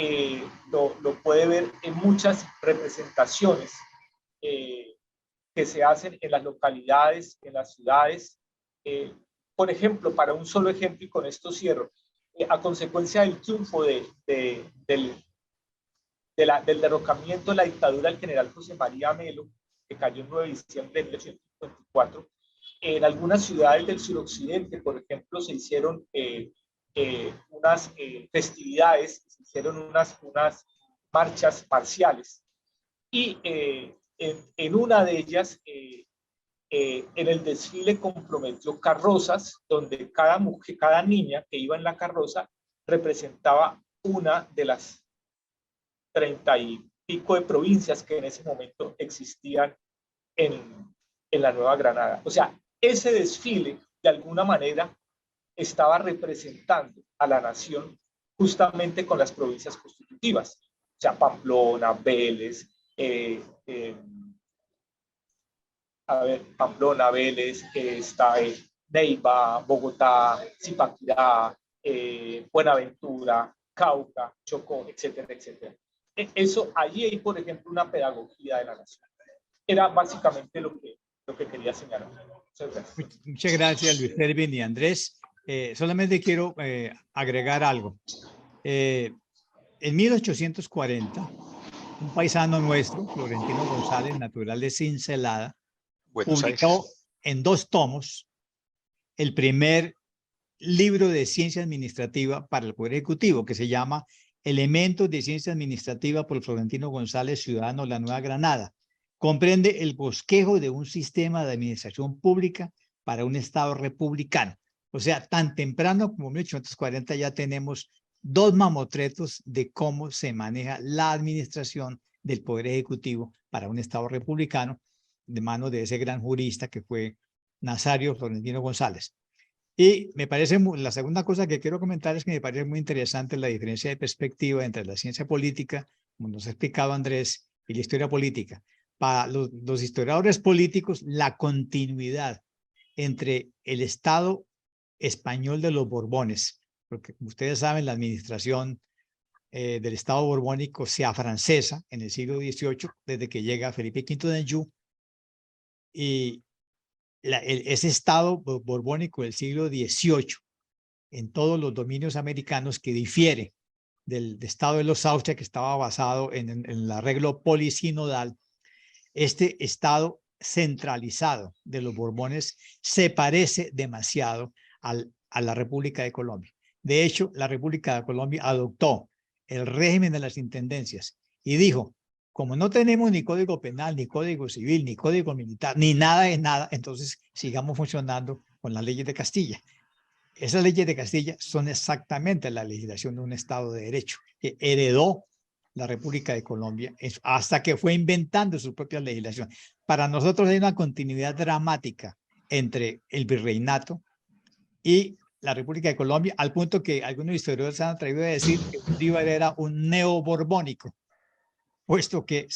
lo puede ver en muchas representaciones que se hacen en las localidades, en las ciudades. Por ejemplo, para un solo ejemplo, y con esto cierro, a consecuencia del triunfo del derrocamiento de la dictadura del general José María Melo, que cayó el 9 de diciembre de 1854, en algunas ciudades del suroccidente, por ejemplo, se hicieron unas festividades, se hicieron unas marchas parciales. Y en una de ellas, en el desfile comprometió carrozas, donde cada niña que iba en la carroza representaba una de las 30 y pico de provincias que en ese momento existían en la Nueva Granada. O sea, ese desfile, de alguna manera, estaba representando a la nación justamente con las provincias constitutivas. O sea, Pamplona, Vélez, Pamplona, Vélez, está Neiva, Bogotá, Zipaquirá, Buenaventura, Cauca, Chocó, etcétera, etcétera. Eso, allí hay, por ejemplo, una pedagogía de la nación. Era básicamente lo que quería señalar. Muchas gracias. Muchas gracias, Luis Erwin y Andrés. Solamente quiero agregar algo. En 1840, un paisano nuestro, Florentino González, natural de Cincelada, publicó en 2 tomos el primer libro de ciencia administrativa para el Poder Ejecutivo, que se llama Elementos de Ciencia Administrativa por Florentino González, ciudadano de la Nueva Granada. Comprende el bosquejo de un sistema de administración pública para un Estado republicano. O sea, tan temprano como 1840 ya tenemos 2 mamotretos de cómo se maneja la administración del Poder Ejecutivo para un Estado republicano, de mano de ese gran jurista que fue Nazario Florentino González. Y me parece, la segunda cosa que quiero comentar es que me parece muy interesante la diferencia de perspectiva entre la ciencia política, como nos ha explicado Andrés, y la historia política. Para los historiadores políticos, la continuidad entre el Estado español de los Borbones, porque ustedes saben, la administración del Estado borbónico se afrancesa en el siglo XVIII, desde que llega Felipe V de Anjou, y ese Estado borbónico del siglo XVIII, en todos los dominios americanos, que difiere del Estado de los Austrias, que estaba basado en el arreglo polisinodal. Este Estado centralizado de los Borbones se parece demasiado a la República de Colombia. De hecho, la República de Colombia adoptó el régimen de las intendencias y dijo, como no tenemos ni código penal, ni código civil, ni código militar, ni nada de nada, entonces sigamos funcionando con las leyes de Castilla. Esas leyes de Castilla son exactamente la legislación de un Estado de Derecho que heredó la República de Colombia hasta que fue inventando su propia legislación. Para nosotros hay una continuidad dramática entre el virreinato y la República de Colombia, al punto que algunos historiadores han atrevido a decir que Bolívar era un neoborbónico, puesto que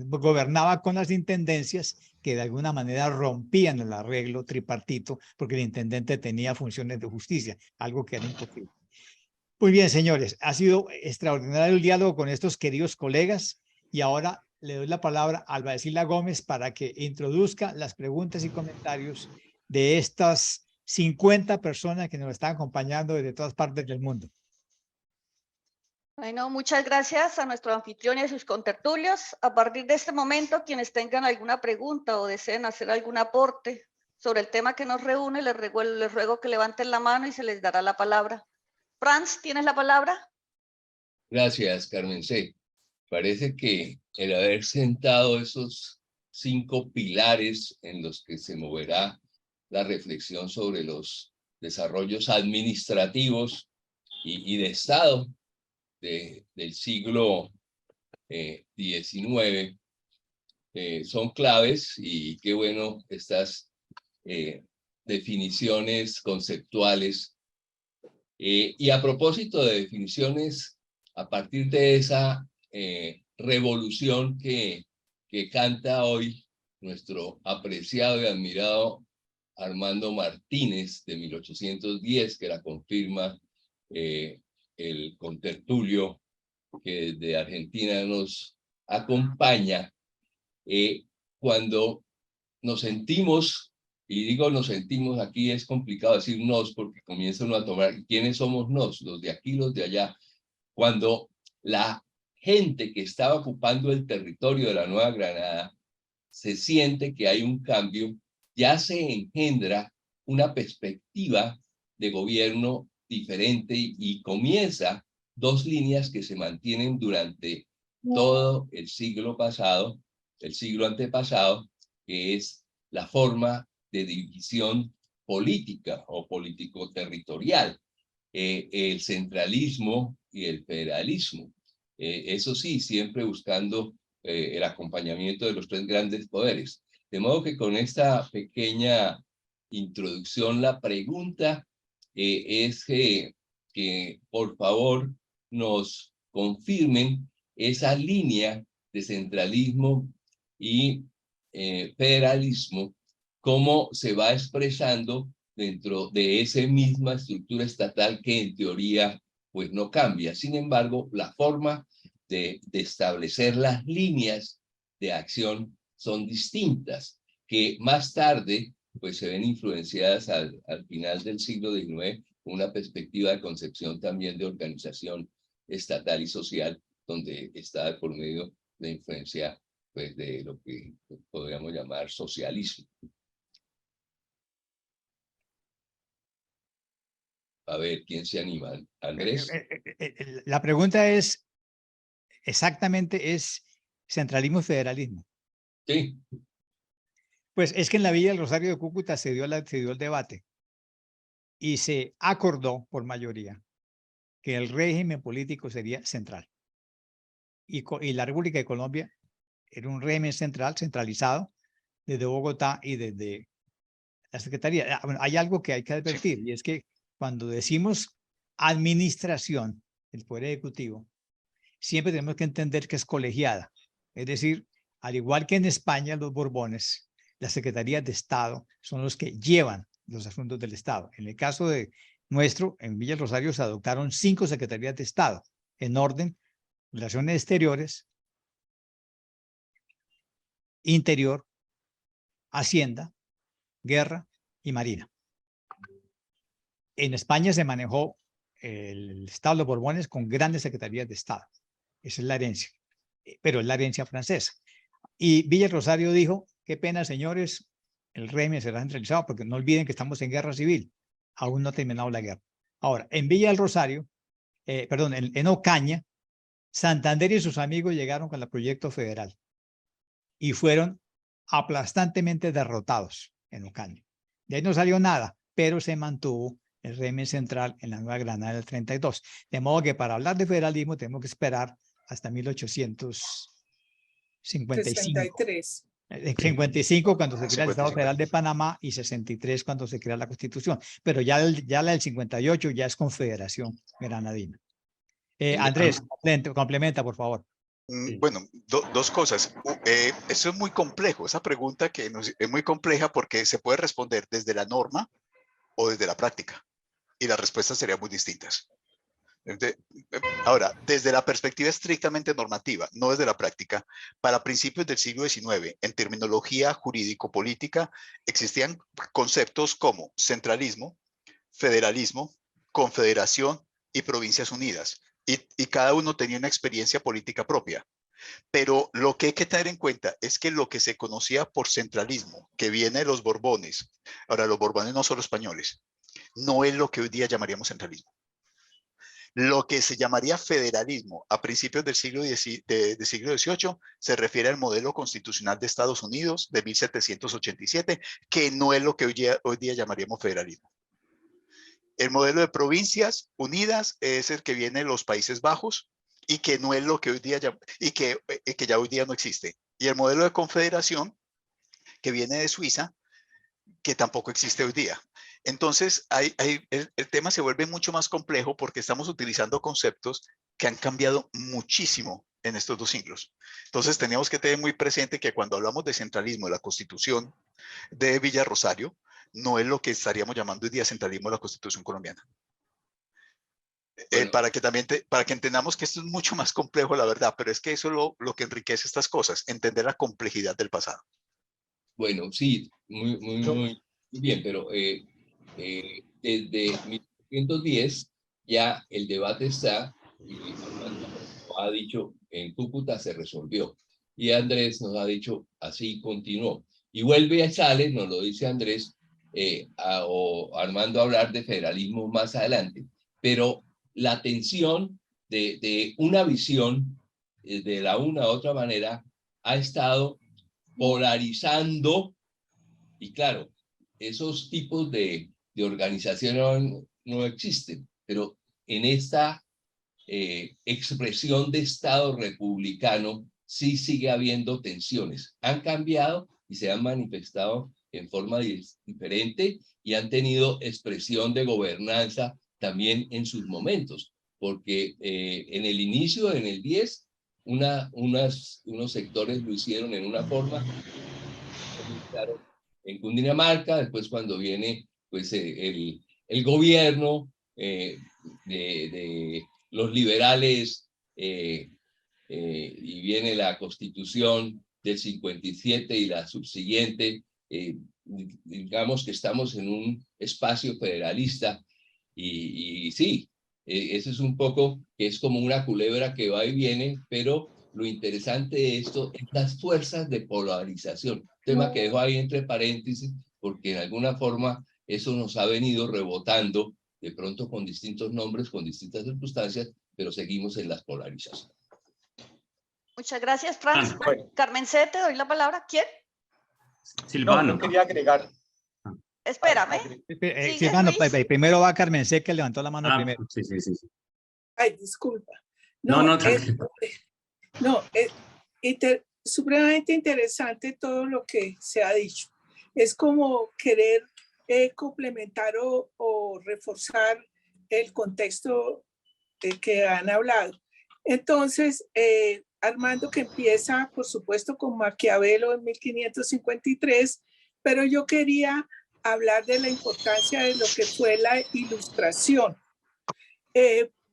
gobernaba con las intendencias que de alguna manera rompían el arreglo tripartito, porque el intendente tenía funciones de justicia, algo que era imposible. Muy bien, señores, ha sido extraordinario el diálogo con estos queridos colegas, y ahora le doy la palabra a Alba Cecilia Gómez para que introduzca las preguntas y comentarios de estas 50 personas que nos están acompañando desde todas partes del mundo. Bueno, muchas gracias a nuestro anfitrión y a sus contertulios. A partir de este momento, quienes tengan alguna pregunta o deseen hacer algún aporte sobre el tema que nos reúne, les ruego que levanten la mano y se les dará la palabra. Franz, ¿tienes la palabra? Gracias, Carmen C. Parece que el haber sentado esos 5 pilares en los que se moverá la reflexión sobre los desarrollos administrativos y de Estado del siglo XIX son claves, y qué bueno estas definiciones conceptuales. Y a propósito de definiciones, a partir de esa revolución que canta hoy nuestro apreciado y admirado Armando Martínez de 1810, que la confirma el contertulio que desde Argentina nos acompaña, cuando nos sentimos, y digo nos sentimos, aquí es complicado decir nos porque comienza uno a tomar, ¿quiénes somos nos? Los de aquí, los de allá. Cuando la gente que estaba ocupando el territorio de la Nueva Granada se siente que hay un cambio, ya se engendra una perspectiva de gobierno diferente y comienza 2 líneas que se mantienen durante todo el siglo pasado, el siglo antepasado, que es la forma de división política o político-territorial, el centralismo y el federalismo. Eso sí, siempre buscando el acompañamiento de los 3 grandes poderes. De modo que con esta pequeña introducción, la pregunta es que por favor nos confirmen esa línea de centralismo y federalismo, cómo se va expresando dentro de esa misma estructura estatal que en teoría pues no cambia. Sin embargo, la forma de establecer las líneas de acción son distintas, que más tarde pues se ven influenciadas al final del siglo XIX con una perspectiva de concepción también de organización estatal y social, donde está por medio de influencia pues de lo que podríamos llamar socialismo. A ver, ¿quién se anima? ¿Andrés? La pregunta es, exactamente, ¿es centralismo y federalismo? Sí. Pues es que en la Villa del Rosario de Cúcuta se dio el debate y se acordó por mayoría que el régimen político sería central. Y la República de Colombia era un régimen centralizado desde Bogotá y desde la Secretaría. Bueno, hay algo que hay que advertir, y es que cuando decimos administración del Poder Ejecutivo, siempre tenemos que entender que es colegiada. Es decir, al igual que en España, los Borbones, las secretarías de Estado son los que llevan los asuntos del Estado. En el caso de nuestro, en Villa del Rosario, se adoptaron 5 secretarías de Estado en orden: Relaciones Exteriores, Interior, Hacienda, Guerra y Marina. En España se manejó el Estado de los Borbones con grandes secretarías de Estado. Esa es la herencia, pero es la herencia francesa. Y Villa del Rosario dijo, qué pena, señores, el régimen será centralizado, porque no olviden que estamos en guerra civil. Aún no ha terminado la guerra. Ahora, en Villa del Rosario, en Ocaña, Santander y sus amigos llegaron con el proyecto federal y fueron aplastantemente derrotados en Ocaña. De ahí no salió nada, pero se mantuvo el régimen central en la Nueva Granada del 32. De modo que para hablar de federalismo tenemos que esperar hasta 1855. 63. En 55 cuando se crea el Estado Federal de Panamá y 63 cuando se crea la Constitución. Pero ya la del 58 ya es Confederación Granadina. Andrés, complementa, por favor. Bueno, 2 cosas. Eso es muy complejo. Esa pregunta es muy compleja porque se puede responder desde la norma o desde la práctica. Y las respuestas serían muy distintas. Ahora, desde la perspectiva estrictamente normativa, no desde la práctica, para principios del siglo XIX, en terminología jurídico-política, existían conceptos como centralismo, federalismo, confederación y provincias unidas. Y cada uno tenía una experiencia política propia. Pero lo que hay que tener en cuenta es que lo que se conocía por centralismo, que viene de los Borbones, ahora los Borbones no son los españoles, no es lo que hoy día llamaríamos centralismo. Lo que se llamaría federalismo a principios del siglo XVIII se refiere al modelo constitucional de Estados Unidos de 1787, que no es lo que hoy día llamaríamos federalismo. El modelo de provincias unidas es el que viene de los Países Bajos y que no es lo que hoy día que ya hoy día no existe. Y el modelo de confederación que viene de Suiza, que tampoco existe hoy día. Entonces, el tema se vuelve mucho más complejo porque estamos utilizando conceptos que han cambiado muchísimo en estos 2 siglos. Entonces, teníamos que tener muy presente que cuando hablamos de centralismo de la Constitución de Villa Rosario, no es lo que estaríamos llamando hoy día centralismo de la Constitución colombiana. Bueno, para que entendamos que esto es mucho más complejo, la verdad, pero es que eso es lo que enriquece estas cosas, entender la complejidad del pasado. bueno, sí, muy bien, pero desde 1910 ya el debate está, y Armando ha dicho, en Cúcuta se resolvió, y Andrés nos ha dicho, así continuó. Y vuelve a sale, nos lo dice Andrés, o Armando a hablar de federalismo más adelante, pero la tensión de una visión de la una u otra manera ha estado polarizando, y claro, esos tipos de organización no existen, pero en esta expresión de Estado republicano sí sigue habiendo tensiones. Han cambiado y se han manifestado en forma diferente y han tenido expresión de gobernanza también en sus momentos, porque en el inicio, en el 10, unos sectores lo hicieron en una forma, claro, en Cundinamarca, después cuando viene pues, el gobierno de los liberales y viene la Constitución del 57 y la subsiguiente, digamos que estamos en un espacio federalista y sí, eso es un poco, que es como una culebra que va y viene, pero lo interesante de esto es las fuerzas de polarización, tema que dejo ahí entre paréntesis, porque en alguna forma eso nos ha venido rebotando, de pronto con distintos nombres, con distintas circunstancias, pero seguimos en las polarizaciones. Muchas gracias, Franz. Bueno. Carmen C., te doy la palabra. ¿Quién? Silvano. No, yo quería agregar. Espérame. Sí, Sigue, mano, Luis. primero va Carmen C., que levantó la mano primero. Sí. Ay, disculpa. No, supremamente interesante todo lo que se ha dicho. Es como querer complementar o reforzar el contexto que han hablado. Entonces, Armando, que empieza, por supuesto, con Maquiavelo en 1553, pero yo quería hablar de la importancia de lo que fue la Ilustración.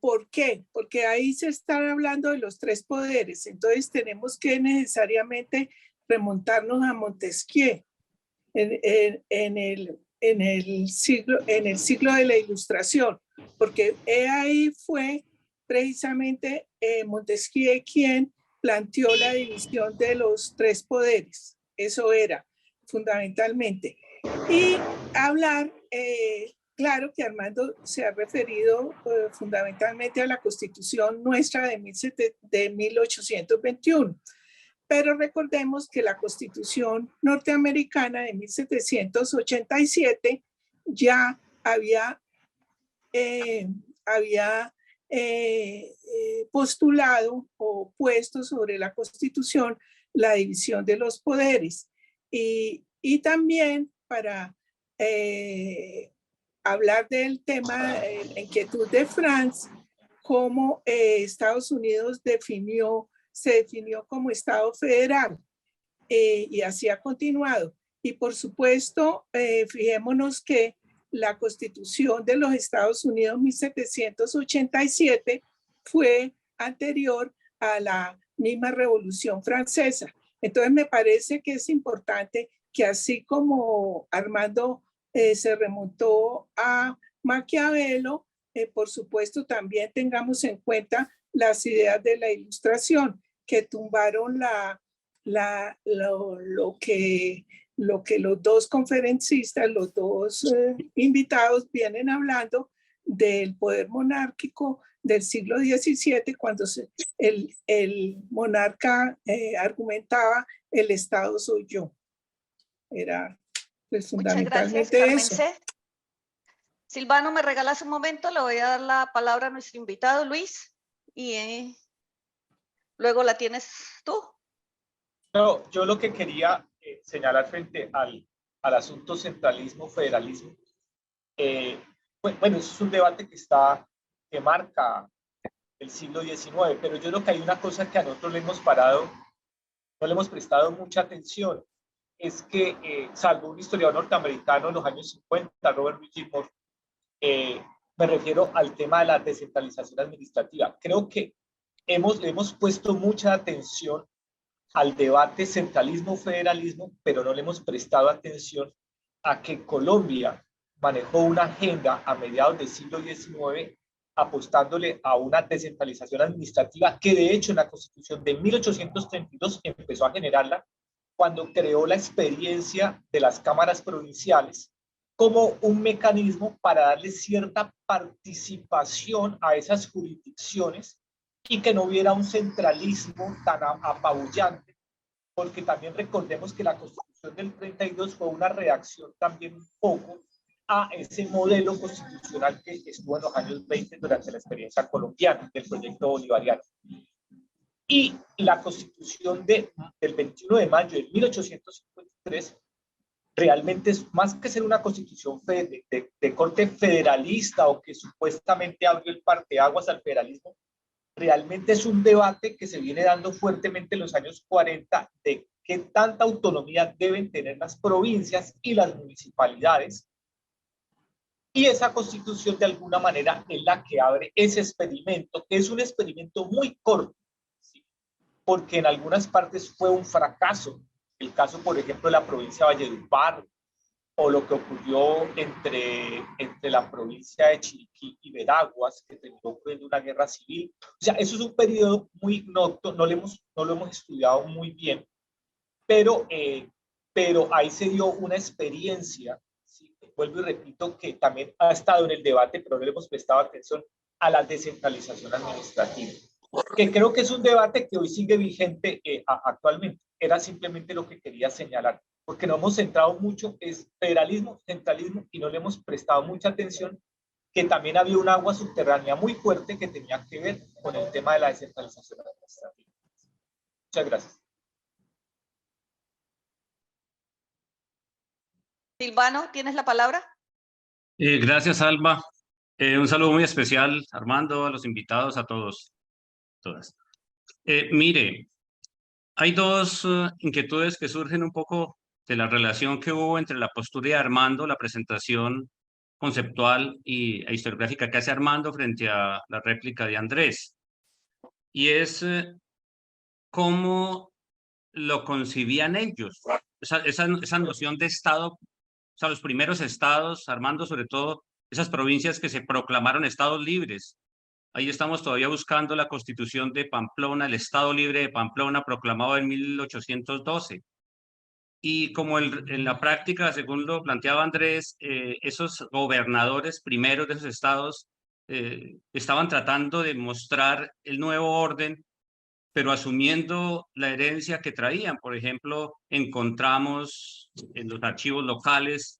¿Por qué? Porque ahí se está hablando de los 3 poderes, entonces tenemos que necesariamente remontarnos a Montesquieu en el siglo de la Ilustración, porque ahí fue precisamente Montesquieu quien planteó la división de los 3 poderes, eso era fundamentalmente. Y hablar, claro que Armando se ha referido fundamentalmente a la Constitución nuestra de 1821, pero recordemos que la Constitución norteamericana de 1787 ya había postulado o puesto sobre la Constitución la división de los poderes. Y también para hablar del tema, la inquietud de Franz, cómo Estados Unidos se definió como Estado federal y así ha continuado. Y por supuesto, fijémonos que la Constitución de los Estados Unidos 1787 fue anterior a la misma Revolución Francesa. Entonces me parece que es importante que así como Armando se remontó a Maquiavelo, por supuesto también tengamos en cuenta las ideas de la Ilustración, que tumbaron lo que los dos conferencistas, los dos invitados vienen hablando del poder monárquico del siglo XVII, cuando el monarca argumentaba el Estado soy yo. Era pues Muchas fundamentalmente gracias, eso. Carmen C. Silvano, ¿me regalas un momento? Le voy a dar la palabra a nuestro invitado, Luis, y luego la tienes tú. No, yo lo que quería señalar frente al asunto centralismo-federalismo, bueno, eso es un debate que marca el siglo XIX, pero yo creo que hay una cosa que a nosotros no le hemos prestado mucha atención, es que, salvo un historiador norteamericano en los años 50, Robert Gilmore, me refiero al tema de la descentralización administrativa. Creo que le hemos puesto mucha atención al debate centralismo-federalismo, pero no le hemos prestado atención a que Colombia manejó una agenda a mediados del siglo XIX apostándole a una descentralización administrativa que de hecho en la Constitución de 1832 empezó a generarla cuando creó la experiencia de las cámaras provinciales como un mecanismo para darle cierta participación a esas jurisdicciones y que no hubiera un centralismo tan apabullante, porque también recordemos que la Constitución del 32 fue una reacción también un poco a ese modelo constitucional que estuvo en los años 20 durante la experiencia colombiana del proyecto bolivariano. Y la Constitución del 21 de mayo de 1853 realmente es más que ser una constitución de corte federalista o que supuestamente abrió el parteaguas al federalismo, realmente es un debate que se viene dando fuertemente en los años 40 de qué tanta autonomía deben tener las provincias y las municipalidades. Y esa constitución de alguna manera es la que abre ese experimento, que es un experimento muy corto, ¿sí? Porque en algunas partes fue un fracaso. El caso, por ejemplo, de la provincia de Valledupar, o lo que ocurrió entre la provincia de Chiriquí y Veraguas, que terminó en una guerra civil. O sea, eso es un periodo muy ignoto, no lo hemos estudiado muy bien, pero ahí se dio una experiencia, ¿sí? Vuelvo y repito, que también ha estado en el debate, pero no le hemos prestado atención a la descentralización administrativa, que creo que es un debate que hoy sigue vigente actualmente. Era simplemente lo que quería señalar, porque no hemos centrado mucho en federalismo, centralismo, y no le hemos prestado mucha atención que también había un agua subterránea muy fuerte que tenía que ver con el tema de la descentralización administrativa. Muchas gracias. Silvano, ¿tienes la palabra? Gracias, Alba. Un saludo muy especial, Armando, a los invitados, a todos, todas. Mire, hay dos inquietudes que surgen un poco de la relación que hubo entre la postura de Armando, la presentación conceptual e historiográfica que hace Armando frente a la réplica de Andrés. Y es cómo lo concibían ellos. Esa noción de Estado, o sea, los primeros estados, Armando, sobre todo, esas provincias que se proclamaron estados libres. Ahí estamos todavía buscando la Constitución de Pamplona, el Estado Libre de Pamplona, proclamado en 1812. Y como en la práctica, según lo planteaba Andrés, esos gobernadores primeros de esos estados estaban tratando de mostrar el nuevo orden, pero asumiendo la herencia que traían. Por ejemplo, encontramos en los archivos locales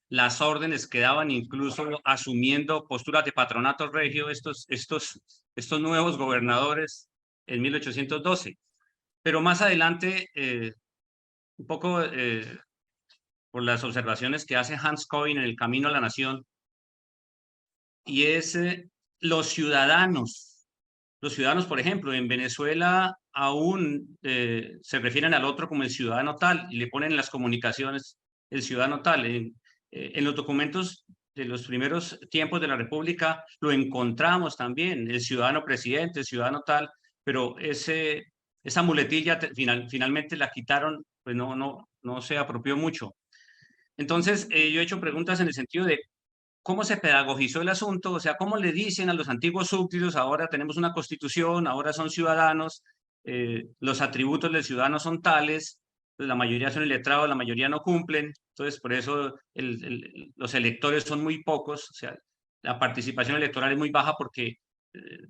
las órdenes que daban, incluso asumiendo posturas de patronato regio, estos nuevos gobernadores en 1812. Pero más adelante, un poco por las observaciones que hace Hans Cohen en El Camino a la Nación, y es los ciudadanos, por ejemplo, en Venezuela aún se refieren al otro como el ciudadano tal y le ponen en las comunicaciones el ciudadano tal. En los documentos de los primeros tiempos de la República lo encontramos también, el ciudadano presidente, el ciudadano tal, pero esa muletilla finalmente la quitaron, pues no se apropió mucho. Entonces, yo he hecho preguntas en el sentido de cómo se pedagogizó el asunto, o sea, cómo le dicen a los antiguos súbditos, ahora tenemos una constitución, ahora son ciudadanos, los atributos del ciudadano son tales, pues la mayoría son iletrados, la mayoría no cumplen, entonces por eso los electores son muy pocos, o sea, la participación electoral es muy baja porque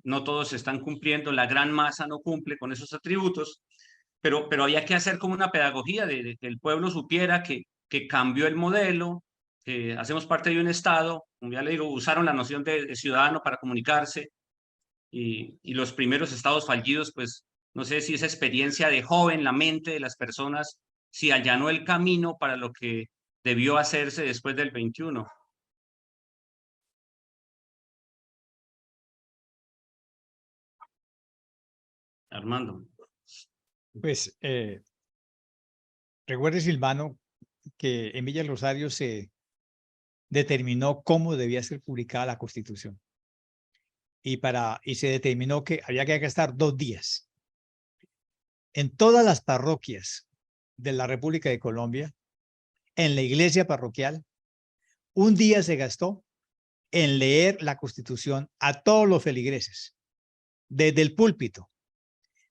no todos están cumpliendo, la gran masa no cumple con esos atributos, pero había que hacer como una pedagogía de que el pueblo supiera que cambió el modelo, que hacemos parte de un Estado, como ya le digo, usaron la noción de ciudadano para comunicarse, y los primeros estados fallidos, pues no sé si esa experiencia dejó en la mente de las personas, si allanó el camino para lo que debió hacerse después del 21. Armando. Pues recuerde, Silvano, que en Villa Rosario se determinó cómo debía ser publicada la Constitución. Y se determinó que había que gastar 2 días. En todas las parroquias de la República de Colombia, en la iglesia parroquial, 1 día se gastó en leer la Constitución a todos los feligreses, desde el púlpito.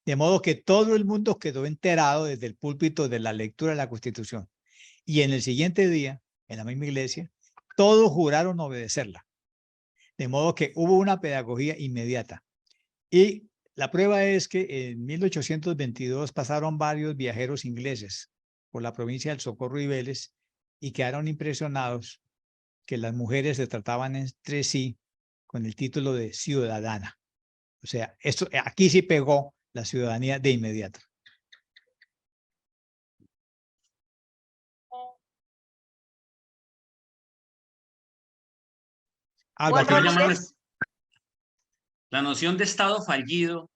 De modo que todo el mundo quedó enterado desde el púlpito de la lectura de la Constitución. Y en el siguiente día, en la misma iglesia, todos juraron obedecerla. De modo que hubo una pedagogía inmediata. Y la prueba es que en 1822 pasaron varios viajeros ingleses por la provincia del Socorro y Vélez y quedaron impresionados que las mujeres se trataban entre sí con el título de ciudadana. O sea, esto, aquí sí pegó la ciudadanía de inmediato. Alba, Juan Aquí Ramírez, la noción de Estado fallido,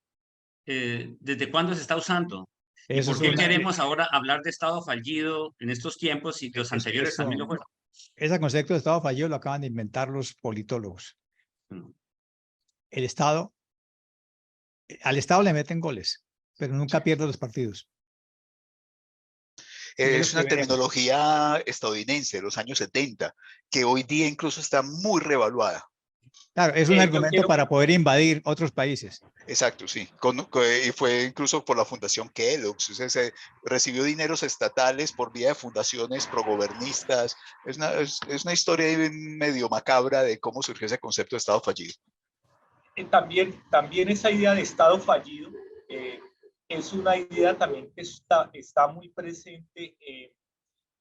¿desde cuándo se está usando? ¿Y eso por es qué una, queremos ahora hablar de Estado fallido en estos tiempos si los anteriores también lo fueron? ese concepto de Estado fallido lo acaban de inventar los politólogos. El Estado, al Estado le meten goles, pero nunca pierde los partidos. Es una terminología estadounidense de los años 70, que hoy día incluso está muy revaluada. Claro, es un argumento para poder invadir otros países. Exacto, sí. Y fue incluso por la Fundación Kellogg's. O sea, se recibió dineros estatales por vía de fundaciones progobernistas. Es una historia medio macabra de cómo surgió ese concepto de Estado fallido. También esa idea de Estado fallido es una idea también que está muy presente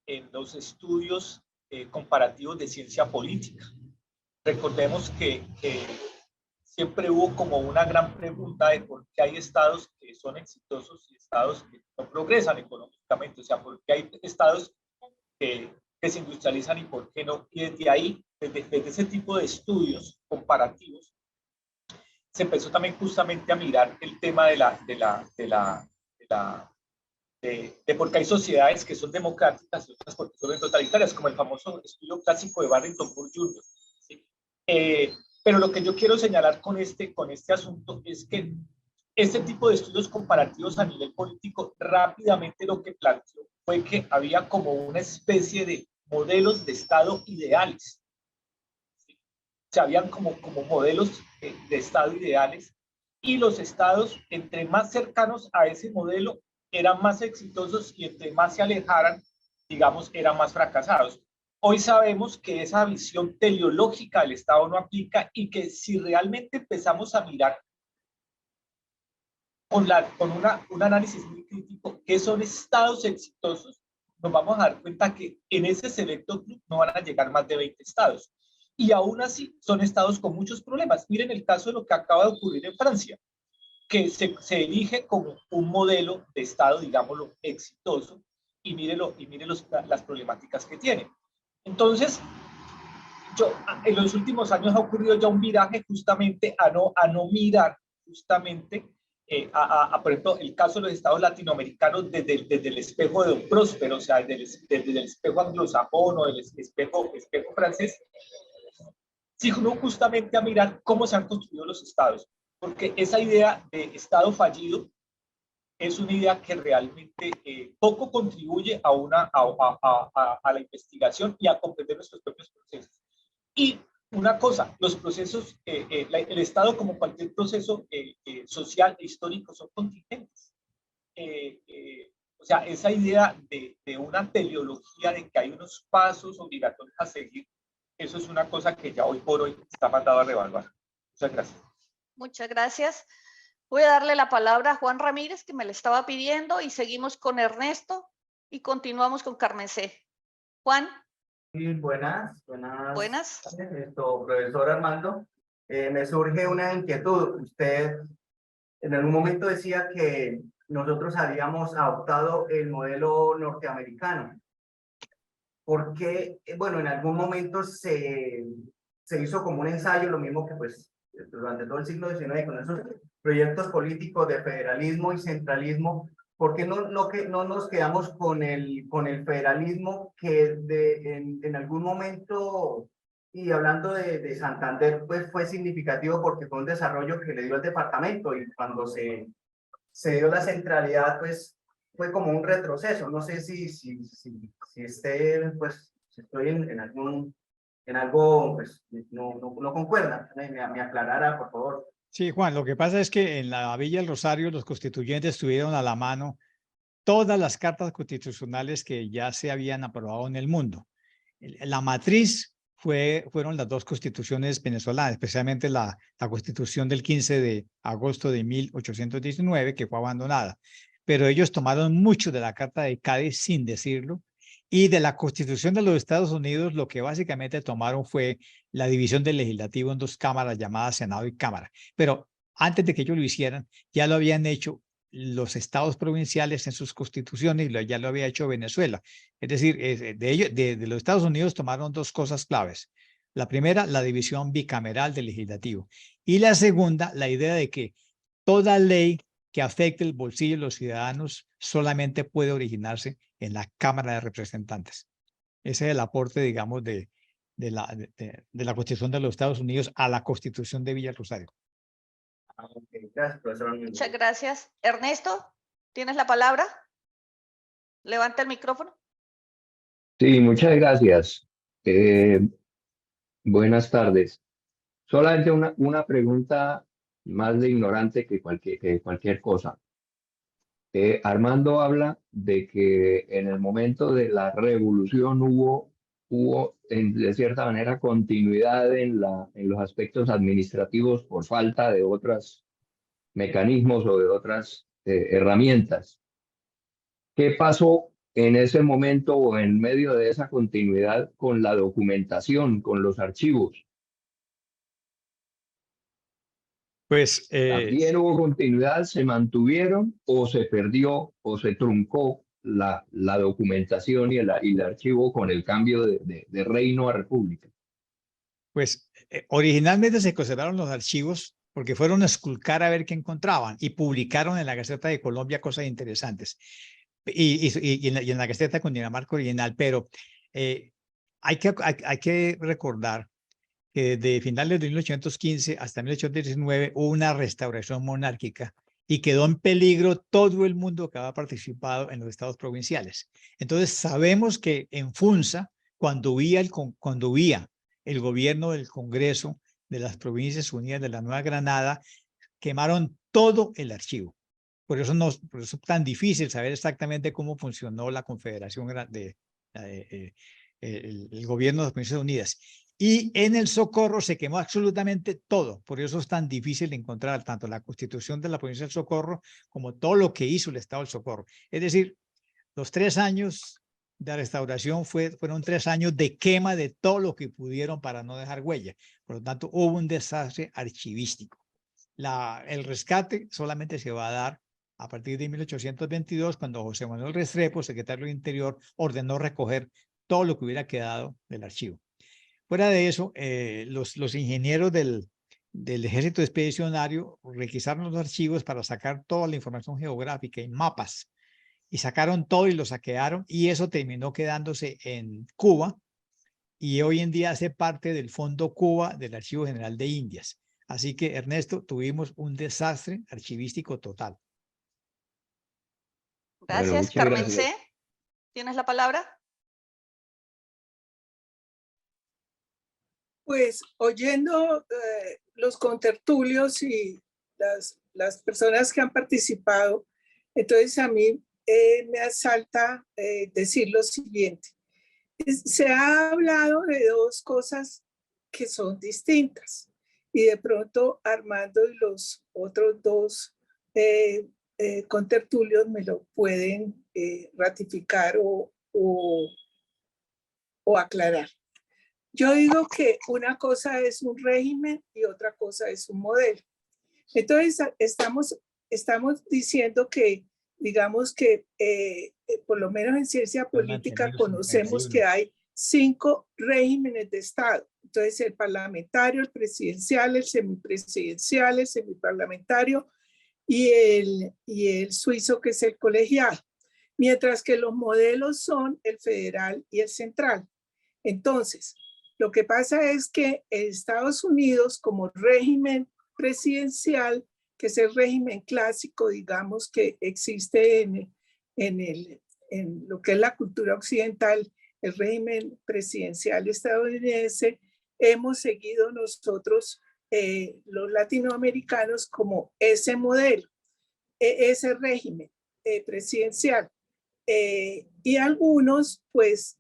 en los estudios comparativos de ciencia política. Recordemos que siempre hubo como una gran pregunta de por qué hay estados que son exitosos y estados que no progresan económicamente, o sea, por qué hay estados que se industrializan y por qué no. Y desde ahí, desde ese tipo de estudios comparativos, se empezó también justamente a mirar el tema de por qué hay sociedades que son democráticas y otras porque son totalitarias, como el famoso estudio clásico de Barrington Moore Jr. ¿Sí? Pero lo que yo quiero señalar con este asunto es que este tipo de estudios comparativos a nivel político rápidamente lo que planteó fue que había como una especie de modelos de Estado ideales. ¿Sí? O sea, habían como modelos de Estado ideales y los estados, entre más cercanos a ese modelo, eran más exitosos y entre más se alejaran, digamos, eran más fracasados. Hoy sabemos que esa visión teleológica del Estado no aplica y que si realmente empezamos a mirar con un análisis muy crítico qué son estados exitosos, nos vamos a dar cuenta que en ese selecto club no van a llegar más de 20 estados. Y aún así son estados con muchos problemas. Miren el caso de lo que acaba de ocurrir en Francia, que se elige como un modelo de Estado, digámoslo, exitoso, y mire las problemáticas que tiene. Entonces, en los últimos años ha ocurrido ya un viraje justamente a no mirar justamente por ejemplo, el caso de los estados latinoamericanos desde el espejo de Don Próspero, o sea, desde el espejo anglosajón o del espejo francés, sino justamente a mirar cómo se han construido los estados, porque esa idea de estado fallido es una idea que realmente poco contribuye a la investigación y a comprender nuestros propios procesos. Y una cosa, los procesos, el Estado como cualquier proceso social e histórico son contingentes. O sea, esa idea de una teleología de que hay unos pasos obligatorios a seguir, eso es una cosa que ya hoy por hoy está mandado a revaluar. Muchas gracias. Muchas gracias. Voy a darle la palabra a Juan Ramírez, que me le estaba pidiendo, y seguimos con Ernesto y continuamos con Carmen C. Juan. Sí, buenas. Buenas. Profesor Armando, me surge una inquietud. Usted en algún momento decía que nosotros habíamos adoptado el modelo norteamericano. Porque, bueno, en algún momento se hizo como un ensayo, lo mismo que pues durante todo el siglo XIX, con esos proyectos políticos de federalismo y centralismo. ¿Por qué no nos quedamos con el federalismo que en algún momento, y hablando de Santander, pues fue significativo porque fue un desarrollo que le dio al departamento, y cuando se dio la centralidad, pues fue como un retroceso? No sé si esté, pues, si estoy en algo, pues, no concuerda. Me aclarara, por favor. Sí, Juan, lo que pasa es que en la Villa del Rosario los constituyentes tuvieron a la mano todas las cartas constitucionales que ya se habían aprobado en el mundo. La matriz fueron las dos constituciones venezolanas, especialmente la constitución del 15 de agosto de 1819, que fue abandonada. Pero ellos tomaron mucho de la Carta de Cádiz sin decirlo, y de la Constitución de los Estados Unidos lo que básicamente tomaron fue la división del legislativo en dos cámaras llamadas Senado y Cámara. Pero antes de que ellos lo hicieran, ya lo habían hecho los estados provinciales en sus constituciones, y ya lo había hecho Venezuela. Es decir, de los Estados Unidos tomaron dos cosas claves. La primera, la división bicameral del legislativo. Y la segunda, la idea de que toda ley que afecte el bolsillo de los ciudadanos solamente puede originarse en la Cámara de Representantes. Ese es el aporte, digamos, de la Constitución de los Estados Unidos a la Constitución de Villa Rosario. Gracias, profesor. Muchas gracias. Ernesto, ¿tienes la palabra? Levanta el micrófono. Sí, muchas gracias. Buenas tardes. Solamente una pregunta más de ignorante que cualquier cosa. Armando habla de que en el momento de la revolución hubo de cierta manera continuidad en los aspectos administrativos por falta de otros mecanismos o de otras herramientas. ¿Qué pasó en ese momento o en medio de esa continuidad con la documentación, con los archivos? Pues ¿También hubo continuidad, se mantuvieron o se perdió o se truncó la documentación y el archivo con el cambio de reino a república? Pues originalmente se conservaron los archivos porque fueron a esculcar a ver qué encontraban, y publicaron en la Gaceta de Colombia cosas interesantes, y en la Gaceta con Dinamarca original. Pero hay que recordar que desde finales de 1815 hasta 1819 hubo una restauración monárquica y quedó en peligro todo el mundo que había participado en los estados provinciales. Entonces sabemos que en Funza, cuando huía el gobierno del Congreso de las Provincias Unidas de la Nueva Granada, quemaron todo el archivo. Por eso es tan difícil saber exactamente cómo funcionó la Confederación el gobierno de las Provincias Unidas. Y en el Socorro se quemó absolutamente todo. Por eso es tan difícil encontrar tanto la Constitución de la Provincia del Socorro como todo lo que hizo el Estado del Socorro. Es decir, los 3 años de restauración fueron 3 años de quema de todo lo que pudieron para no dejar huella. Por lo tanto, hubo un desastre archivístico. El rescate solamente se va a dar a partir de 1822, cuando José Manuel Restrepo, secretario del Interior, ordenó recoger todo lo que hubiera quedado del archivo. Fuera de eso, los ingenieros del del ejército expedicionario requisaron los archivos para sacar toda la información geográfica y mapas. Y sacaron todo y lo saquearon, y eso terminó quedándose en Cuba, y hoy en día hace parte del Fondo Cuba del Archivo General de Indias. Así que, Ernesto, tuvimos un desastre archivístico total. Gracias. muchas Carmen gracias. C., ¿tienes la palabra? Pues oyendo los contertulios y las personas que han participado, entonces a mí me asalta decir lo siguiente. Se ha hablado de dos cosas que son distintas y de pronto Armando y los otros dos contertulios me lo pueden ratificar o aclarar. Yo digo que una cosa es un régimen y otra cosa es un modelo. Entonces, estamos diciendo que, digamos que por lo menos en ciencia política conocemos que hay 5 regímenes de Estado. Entonces, el parlamentario, el presidencial, el semipresidencial, el semiparlamentario y el suizo, que es el colegiado. Mientras que los modelos son el federal y el central. Entonces, lo que pasa es que en Estados Unidos, como régimen presidencial, que es el régimen clásico, digamos, que existe en lo que es la cultura occidental, el régimen presidencial estadounidense, hemos seguido nosotros, los latinoamericanos, como ese modelo, ese régimen presidencial. Y algunos, pues,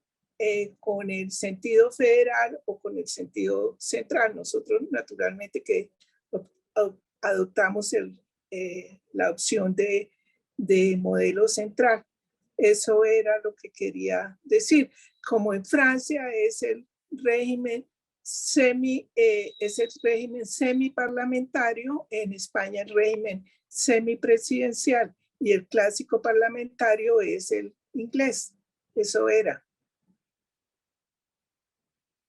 con el sentido federal o con el sentido central. Nosotros naturalmente que adoptamos la opción de modelo central. Eso era lo que quería decir. Como en Francia es el régimen semiparlamentario, en España el régimen semipresidencial y el clásico parlamentario es el inglés. Eso era.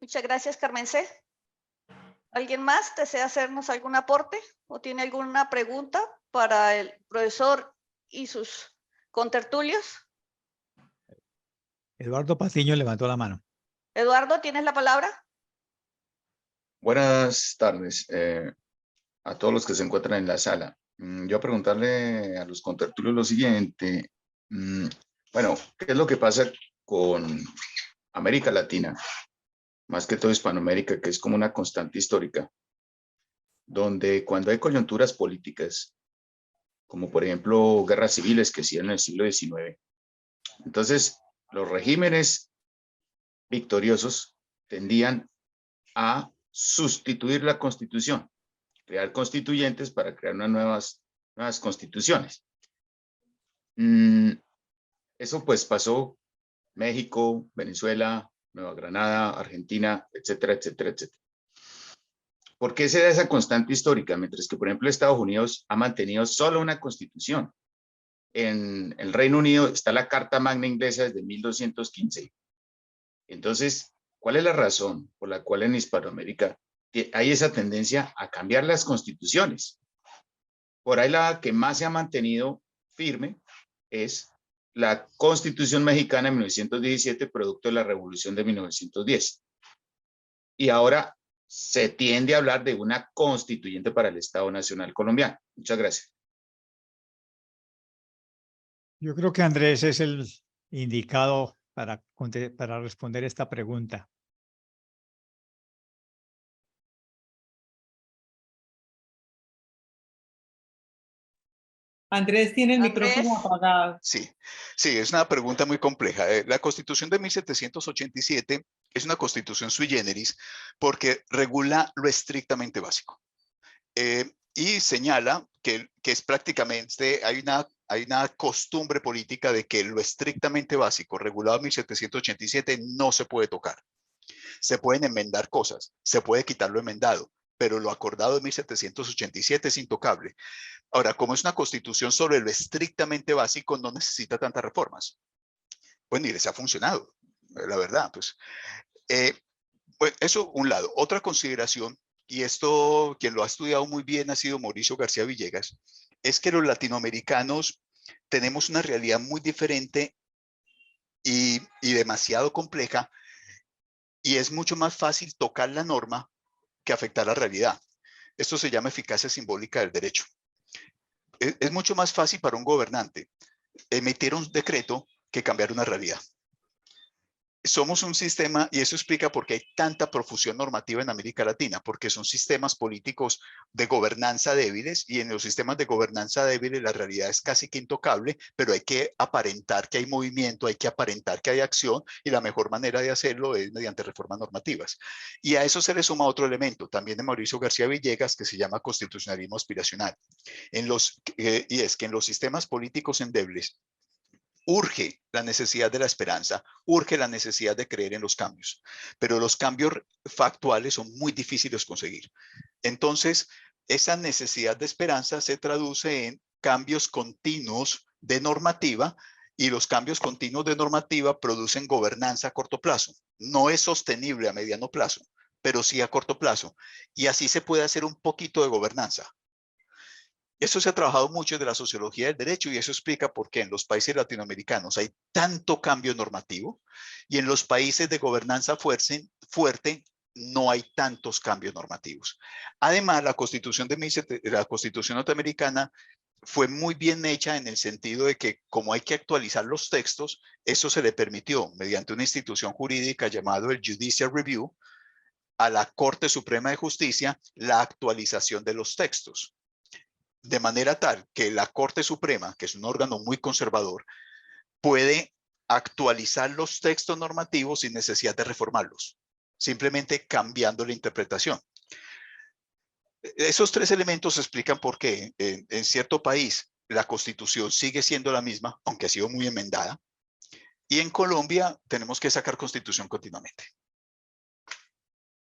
Muchas gracias, Carmen C. ¿Alguien más desea hacernos algún aporte o tiene alguna pregunta para el profesor y sus contertulios? Eduardo Patiño levantó la mano. Eduardo, ¿tienes la palabra? Buenas tardes a todos los que se encuentran en la sala. Yo a preguntarle a los contertulios lo siguiente. Bueno, ¿qué es lo que pasa con América Latina? Más que todo Hispanoamérica, que es como una constante histórica, donde cuando hay coyunturas políticas, como por ejemplo guerras civiles que se dieron en el siglo XIX, entonces los regímenes victoriosos tendían a sustituir la Constitución, crear constituyentes para crear unas nuevas constituciones. Eso pues pasó México, Venezuela, Nueva Granada, Argentina, etcétera, etcétera, etcétera. ¿Por qué se da esa constante histórica? Mientras que, por ejemplo, Estados Unidos ha mantenido solo una constitución. En el Reino Unido está la Carta Magna Inglesa desde 1215. Entonces, ¿cuál es la razón por la cual en Hispanoamérica hay esa tendencia a cambiar las constituciones? Por ahí la que más se ha mantenido firme es la Constitución Mexicana de 1917, producto de la Revolución de 1910. Y ahora se tiende a hablar de una constituyente para el Estado Nacional Colombiano. Muchas gracias. Yo creo que Andrés es el indicado para responder esta pregunta. Andrés tiene el Andrés. micrófono apagado. Sí, es una pregunta muy compleja. La Constitución de 1787 es una constitución sui generis porque regula lo estrictamente básico. Y señala que es prácticamente, hay una costumbre política de que lo estrictamente básico, regulado en 1787, no se puede tocar. Se pueden enmendar cosas, se puede quitar lo enmendado, pero lo acordado en 1787 es intocable. Ahora, como es una constitución sobre lo estrictamente básico, no necesita tantas reformas. Pues ni les ha funcionado, la verdad. Pues eso un lado. Otra consideración y esto quien lo ha estudiado muy bien ha sido Mauricio García Villegas, es que los latinoamericanos tenemos una realidad muy diferente y demasiado compleja, y es mucho más fácil tocar la norma que afectar la realidad. Esto se llama eficacia simbólica del derecho. Es mucho más fácil para un gobernante emitir un decreto que cambiar una realidad. Somos un sistema, y eso explica por qué hay tanta profusión normativa en América Latina, porque son sistemas políticos de gobernanza débiles, y en los sistemas de gobernanza débiles la realidad es casi que intocable, pero hay que aparentar que hay movimiento, hay que aparentar que hay acción, y la mejor manera de hacerlo es mediante reformas normativas. Y a eso se le suma otro elemento, también de Mauricio García Villegas, que se llama constitucionalismo aspiracional. Y es que en los sistemas políticos endebles, urge la necesidad de la esperanza, urge la necesidad de creer en los cambios, pero los cambios factuales son muy difíciles de conseguir. Entonces, esa necesidad de esperanza se traduce en cambios continuos de normativa, y los cambios continuos de normativa producen gobernanza a corto plazo. No es sostenible a mediano plazo, pero sí a corto plazo, y así se puede hacer un poquito de gobernanza. Esto se ha trabajado mucho de la sociología del derecho, y eso explica por qué en los países latinoamericanos hay tanto cambio normativo y en los países de gobernanza fuerte no hay tantos cambios normativos. Además, la constitución norteamericana fue muy bien hecha en el sentido de que, como hay que actualizar los textos, eso se le permitió mediante una institución jurídica llamado el Judicial Review a la Corte Suprema de Justicia la actualización de los textos. De manera tal que la Corte Suprema, que es un órgano muy conservador, puede actualizar los textos normativos sin necesidad de reformarlos, simplemente cambiando la interpretación. Esos tres elementos explican por qué en cierto país la Constitución sigue siendo la misma, aunque ha sido muy enmendada, y en Colombia tenemos que sacar Constitución continuamente.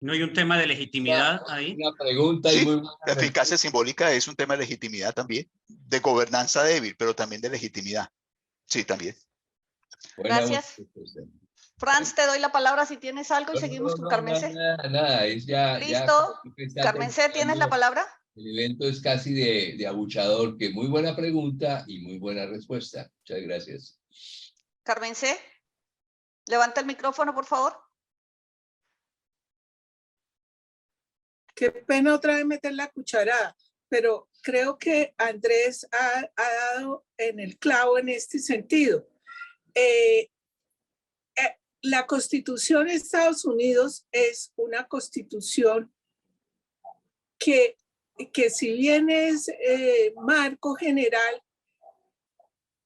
¿No hay un tema de legitimidad ahí? Una pregunta. Sí, y muy la eficacia simbólica es un tema de legitimidad también, de gobernanza débil, pero también de legitimidad. Sí, también. Gracias. Franz, te doy la palabra si tienes algo, y seguimos con Carmen C. Nada, es ya. Listo. Carmen C, ¿tienes la palabra? El evento es casi de abuchador, que muy buena pregunta y muy buena respuesta. Muchas gracias. Carmen C, levanta el micrófono, por favor. Qué pena otra vez meter la cucharada, pero creo que Andrés ha dado en el clavo en este sentido. La Constitución de Estados Unidos es una constitución que si bien es marco general,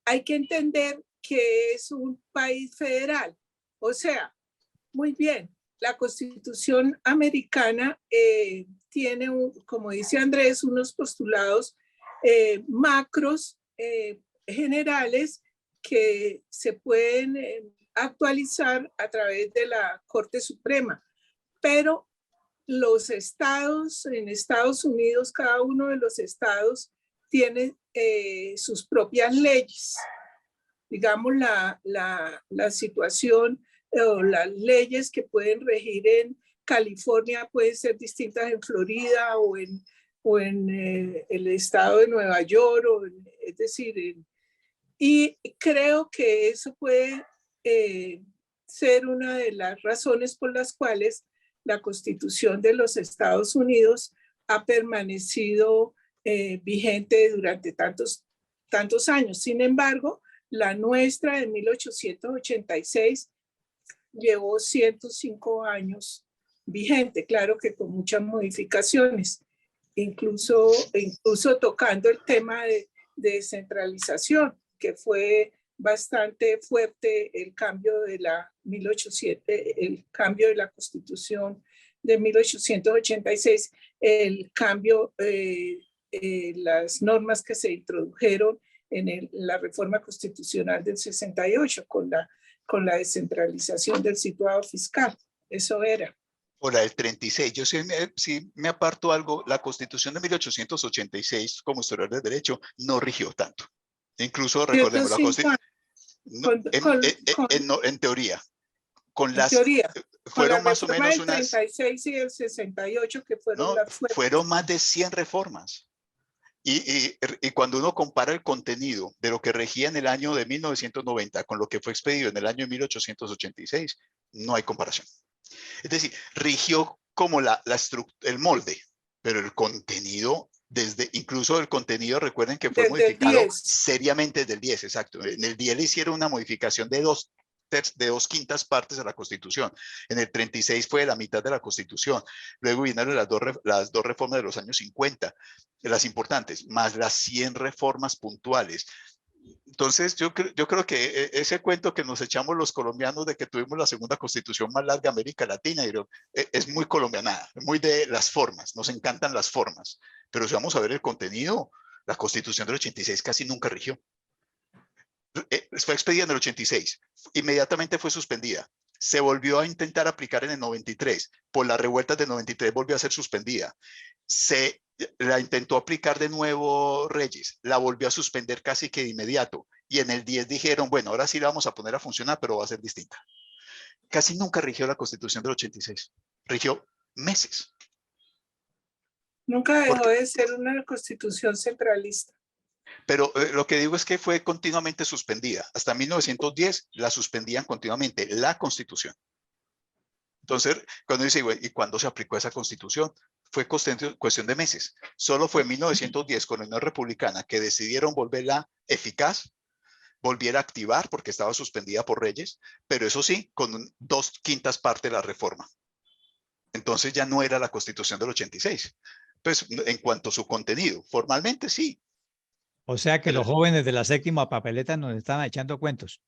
hay que entender que es un país federal. O sea, muy bien, la Constitución americana tiene, como dice Andrés, unos postulados macros generales que se pueden actualizar a través de la Corte Suprema. Pero los estados, en Estados Unidos, cada uno de los estados tiene sus propias leyes. Digamos, la situación o las leyes que pueden regir en California pueden ser distintas en Florida o en el estado de Nueva York, es decir, y creo que eso puede ser una de las razones por las cuales la Constitución de los Estados Unidos ha permanecido vigente durante tantos años. Sin embargo, la nuestra de 1886 llevó 105 años vigente, claro que con muchas modificaciones, incluso tocando el tema de descentralización, que fue bastante fuerte el cambio de la Constitución de 1886, el cambio, las normas que se introdujeron en la reforma constitucional del 68 con la descentralización del situado fiscal. Eso era. O la del 36. Yo sí me aparto algo. La Constitución de 1886, como historiador de derecho, no rigió tanto. Incluso recordemos la Constitución. En teoría. fueron más o menos unas... El 36 y el 68 que fueron no, las fuertes. fueron más de 100 reformas. Y cuando uno compara el contenido de lo que regía en el año de 1990 con lo que fue expedido en el año de 1886, no hay comparación. Es decir, rigió como el molde, pero el contenido, incluso el contenido, recuerden que fue modificado seriamente desde el 10, exacto. En el 10 le hicieron una modificación de dos quintas partes a la Constitución. En el 36 fue la mitad de la Constitución. Luego vinieron las dos reformas de los años 50, las importantes, más las 100 reformas puntuales. Entonces, yo creo que ese cuento que nos echamos los colombianos de que tuvimos la segunda constitución más larga de América Latina, es muy colombianada, muy de las formas, nos encantan las formas, pero si vamos a ver el contenido, la constitución del 86 casi nunca rigió. Fue expedida en el 86, inmediatamente fue suspendida, se volvió a intentar aplicar en el 93, por las revueltas del 93 volvió a ser suspendida, se la intentó aplicar de nuevo Reyes, la volvió a suspender casi que de inmediato, y en el 10 dijeron, bueno, ahora sí la vamos a poner a funcionar, pero va a ser distinta. Casi nunca rigió la Constitución del 86, rigió meses. Nunca dejó de ser una constitución centralista. Pero lo que digo es que fue continuamente suspendida. Hasta 1910 la suspendían continuamente, la Constitución. Entonces, cuando dice, ¿y cuándo se aplicó esa Constitución? Fue cuestión de meses. Solo fue en 1910 con la Unión Republicana que decidieron volverla eficaz, volviera a activar porque estaba suspendida por Reyes, pero eso sí, con 2/5 partes de la reforma. Entonces ya no era la Constitución del 86. Pues en cuanto a su contenido, formalmente sí. O sea que los jóvenes de la séptima papeleta nos están echando cuentos.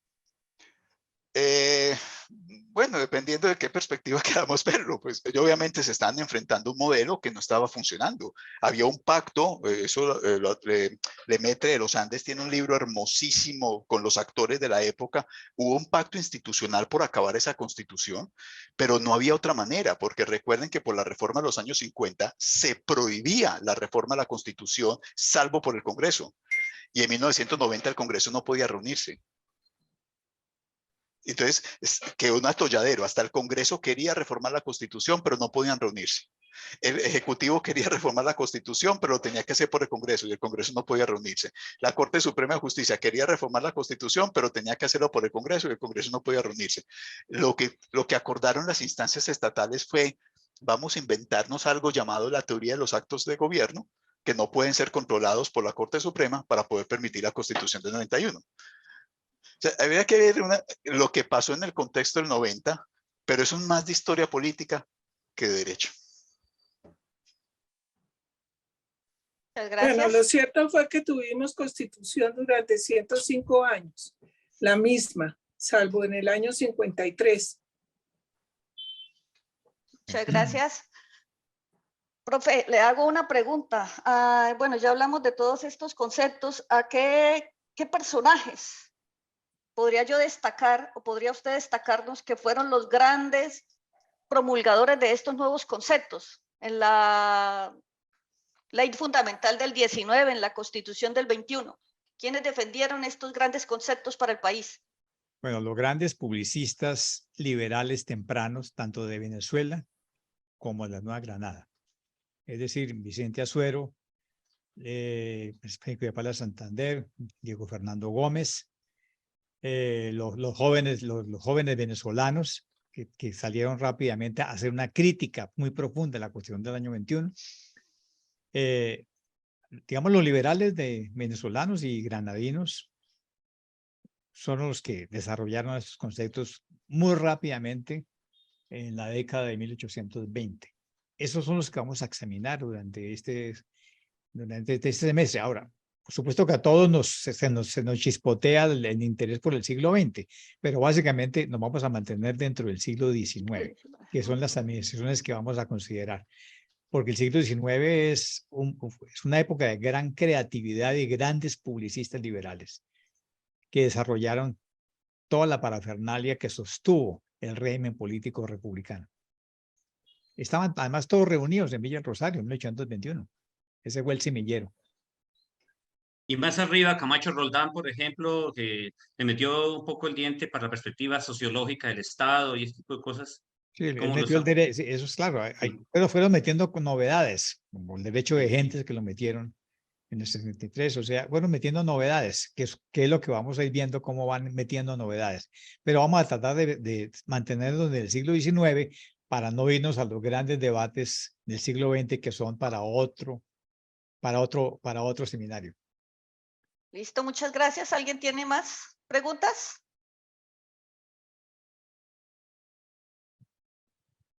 Bueno, dependiendo de qué perspectiva queramos verlo, pues ellos obviamente se están enfrentando a un modelo que no estaba funcionando. Había un pacto, Lemaitre de los Andes tiene un libro hermosísimo con los actores de la época. Hubo un pacto institucional por acabar esa constitución, pero no había otra manera, porque recuerden que por la reforma de los años 50 se prohibía la reforma a la constitución, salvo por el Congreso. Y en 1990 el Congreso no podía reunirse. Entonces, quedó un atolladero. Hasta el Congreso quería reformar la Constitución, pero no podían reunirse. El Ejecutivo quería reformar la Constitución, pero lo tenía que hacer por el Congreso, y el Congreso no podía reunirse. La Corte Suprema de Justicia quería reformar la Constitución, pero tenía que hacerlo por el Congreso, y el Congreso no podía reunirse. Lo que acordaron las instancias estatales fue, vamos a inventarnos algo llamado la teoría de los actos de gobierno, que no pueden ser controlados por la Corte Suprema para poder permitir la Constitución del 91. O sea, habría que ver lo que pasó en el contexto del 90, pero eso es más de historia política que de derecho. Muchas gracias. Bueno, lo cierto fue que tuvimos constitución durante 105 años, la misma, salvo en el año 53. Muchas gracias. Profe, le hago una pregunta. Bueno, ya hablamos de todos estos conceptos. ¿A qué personajes podría yo destacar, o podría usted destacarnos, que fueron los grandes promulgadores de estos nuevos conceptos en la Ley Fundamental del 19, en la Constitución del 21? ¿Quiénes defendieron estos grandes conceptos para el país? Bueno, los grandes publicistas liberales tempranos, tanto de Venezuela como de la Nueva Granada. Es decir, Vicente Azuero, Felipe Pala Santander, Diego Fernando Gómez, los jóvenes venezolanos que salieron rápidamente a hacer una crítica muy profunda a la cuestión del año 21. Digamos, los liberales venezolanos y granadinos son los que desarrollaron estos conceptos muy rápidamente en la década de 1820. Esos son los que vamos a examinar durante este semestre. Ahora, por supuesto que a todos se nos chispotea el interés por el siglo XX, pero básicamente nos vamos a mantener dentro del siglo XIX, que son las administraciones que vamos a considerar. Porque el siglo XIX es una época de gran creatividad y grandes publicistas liberales que desarrollaron toda la parafernalia que sostuvo el régimen político republicano. Estaban además todos reunidos en Villa del Rosario en 1821. Ese fue el semillero. Y más arriba, Camacho Roldán, por ejemplo, que le metió un poco el diente para la perspectiva sociológica del Estado y este tipo de cosas. Sí, él como los- metió el derecho, eso es claro, pero fueron metiendo con novedades, como el derecho de gentes que lo metieron en el 73, o sea, fueron metiendo novedades, que es lo que vamos a ir viendo cómo van metiendo novedades. Pero vamos a tratar de mantenernos en el siglo XIX para no irnos a los grandes debates del siglo XX que son para otro seminario. Listo, muchas gracias. ¿Alguien tiene más preguntas?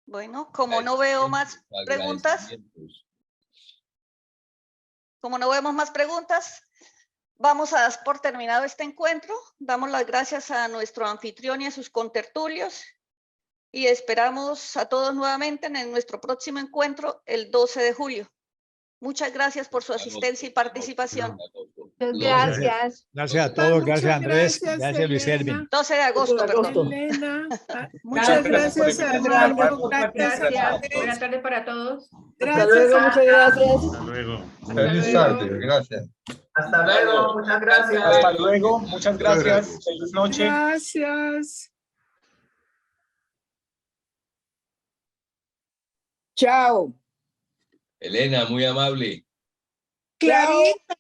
Bueno, como no veo más preguntas, como no vemos más preguntas, vamos a dar por terminado este encuentro. Damos las gracias a nuestro anfitrión y a sus contertulios y esperamos a todos nuevamente en nuestro próximo encuentro el 12 de julio. Muchas gracias por su asistencia y participación. Muchas Gracias. gracias. Gracias a todos, gracias Muchas Andrés, gracias, gracias Luis Elena. Erwin. 12 de agosto, perdón. Elena, Muchas muchas gracias, Armando. Gracias, Gracias. Andrés. Buenas tardes para todos. Gracias, luego, muchas gracias. Hasta luego. Feliz tarde, gracias. Hasta luego, muchas gracias. Hasta luego, muchas gracias. Feliz noche. Gracias. Chao. Elena, muy amable. Clarita,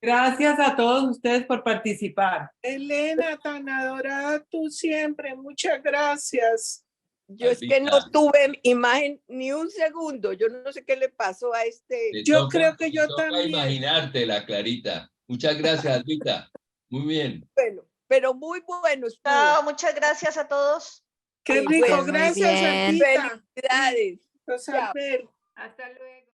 Gracias a todos ustedes por participar. Elena, tan adorada tú siempre. Muchas gracias. Yo es que no tuve imagen ni un segundo. Yo no sé qué le pasó a este. Yo creo que yo también. Imaginártela, Clarita. Muchas gracias, Albita. Muy bien. Bueno, pero muy bueno estuvo. Chao, muchas gracias a todos. Qué Sí, rico. pues, muy Gracias, bien. Artita. Felicidades. Rosalbel. Hasta luego.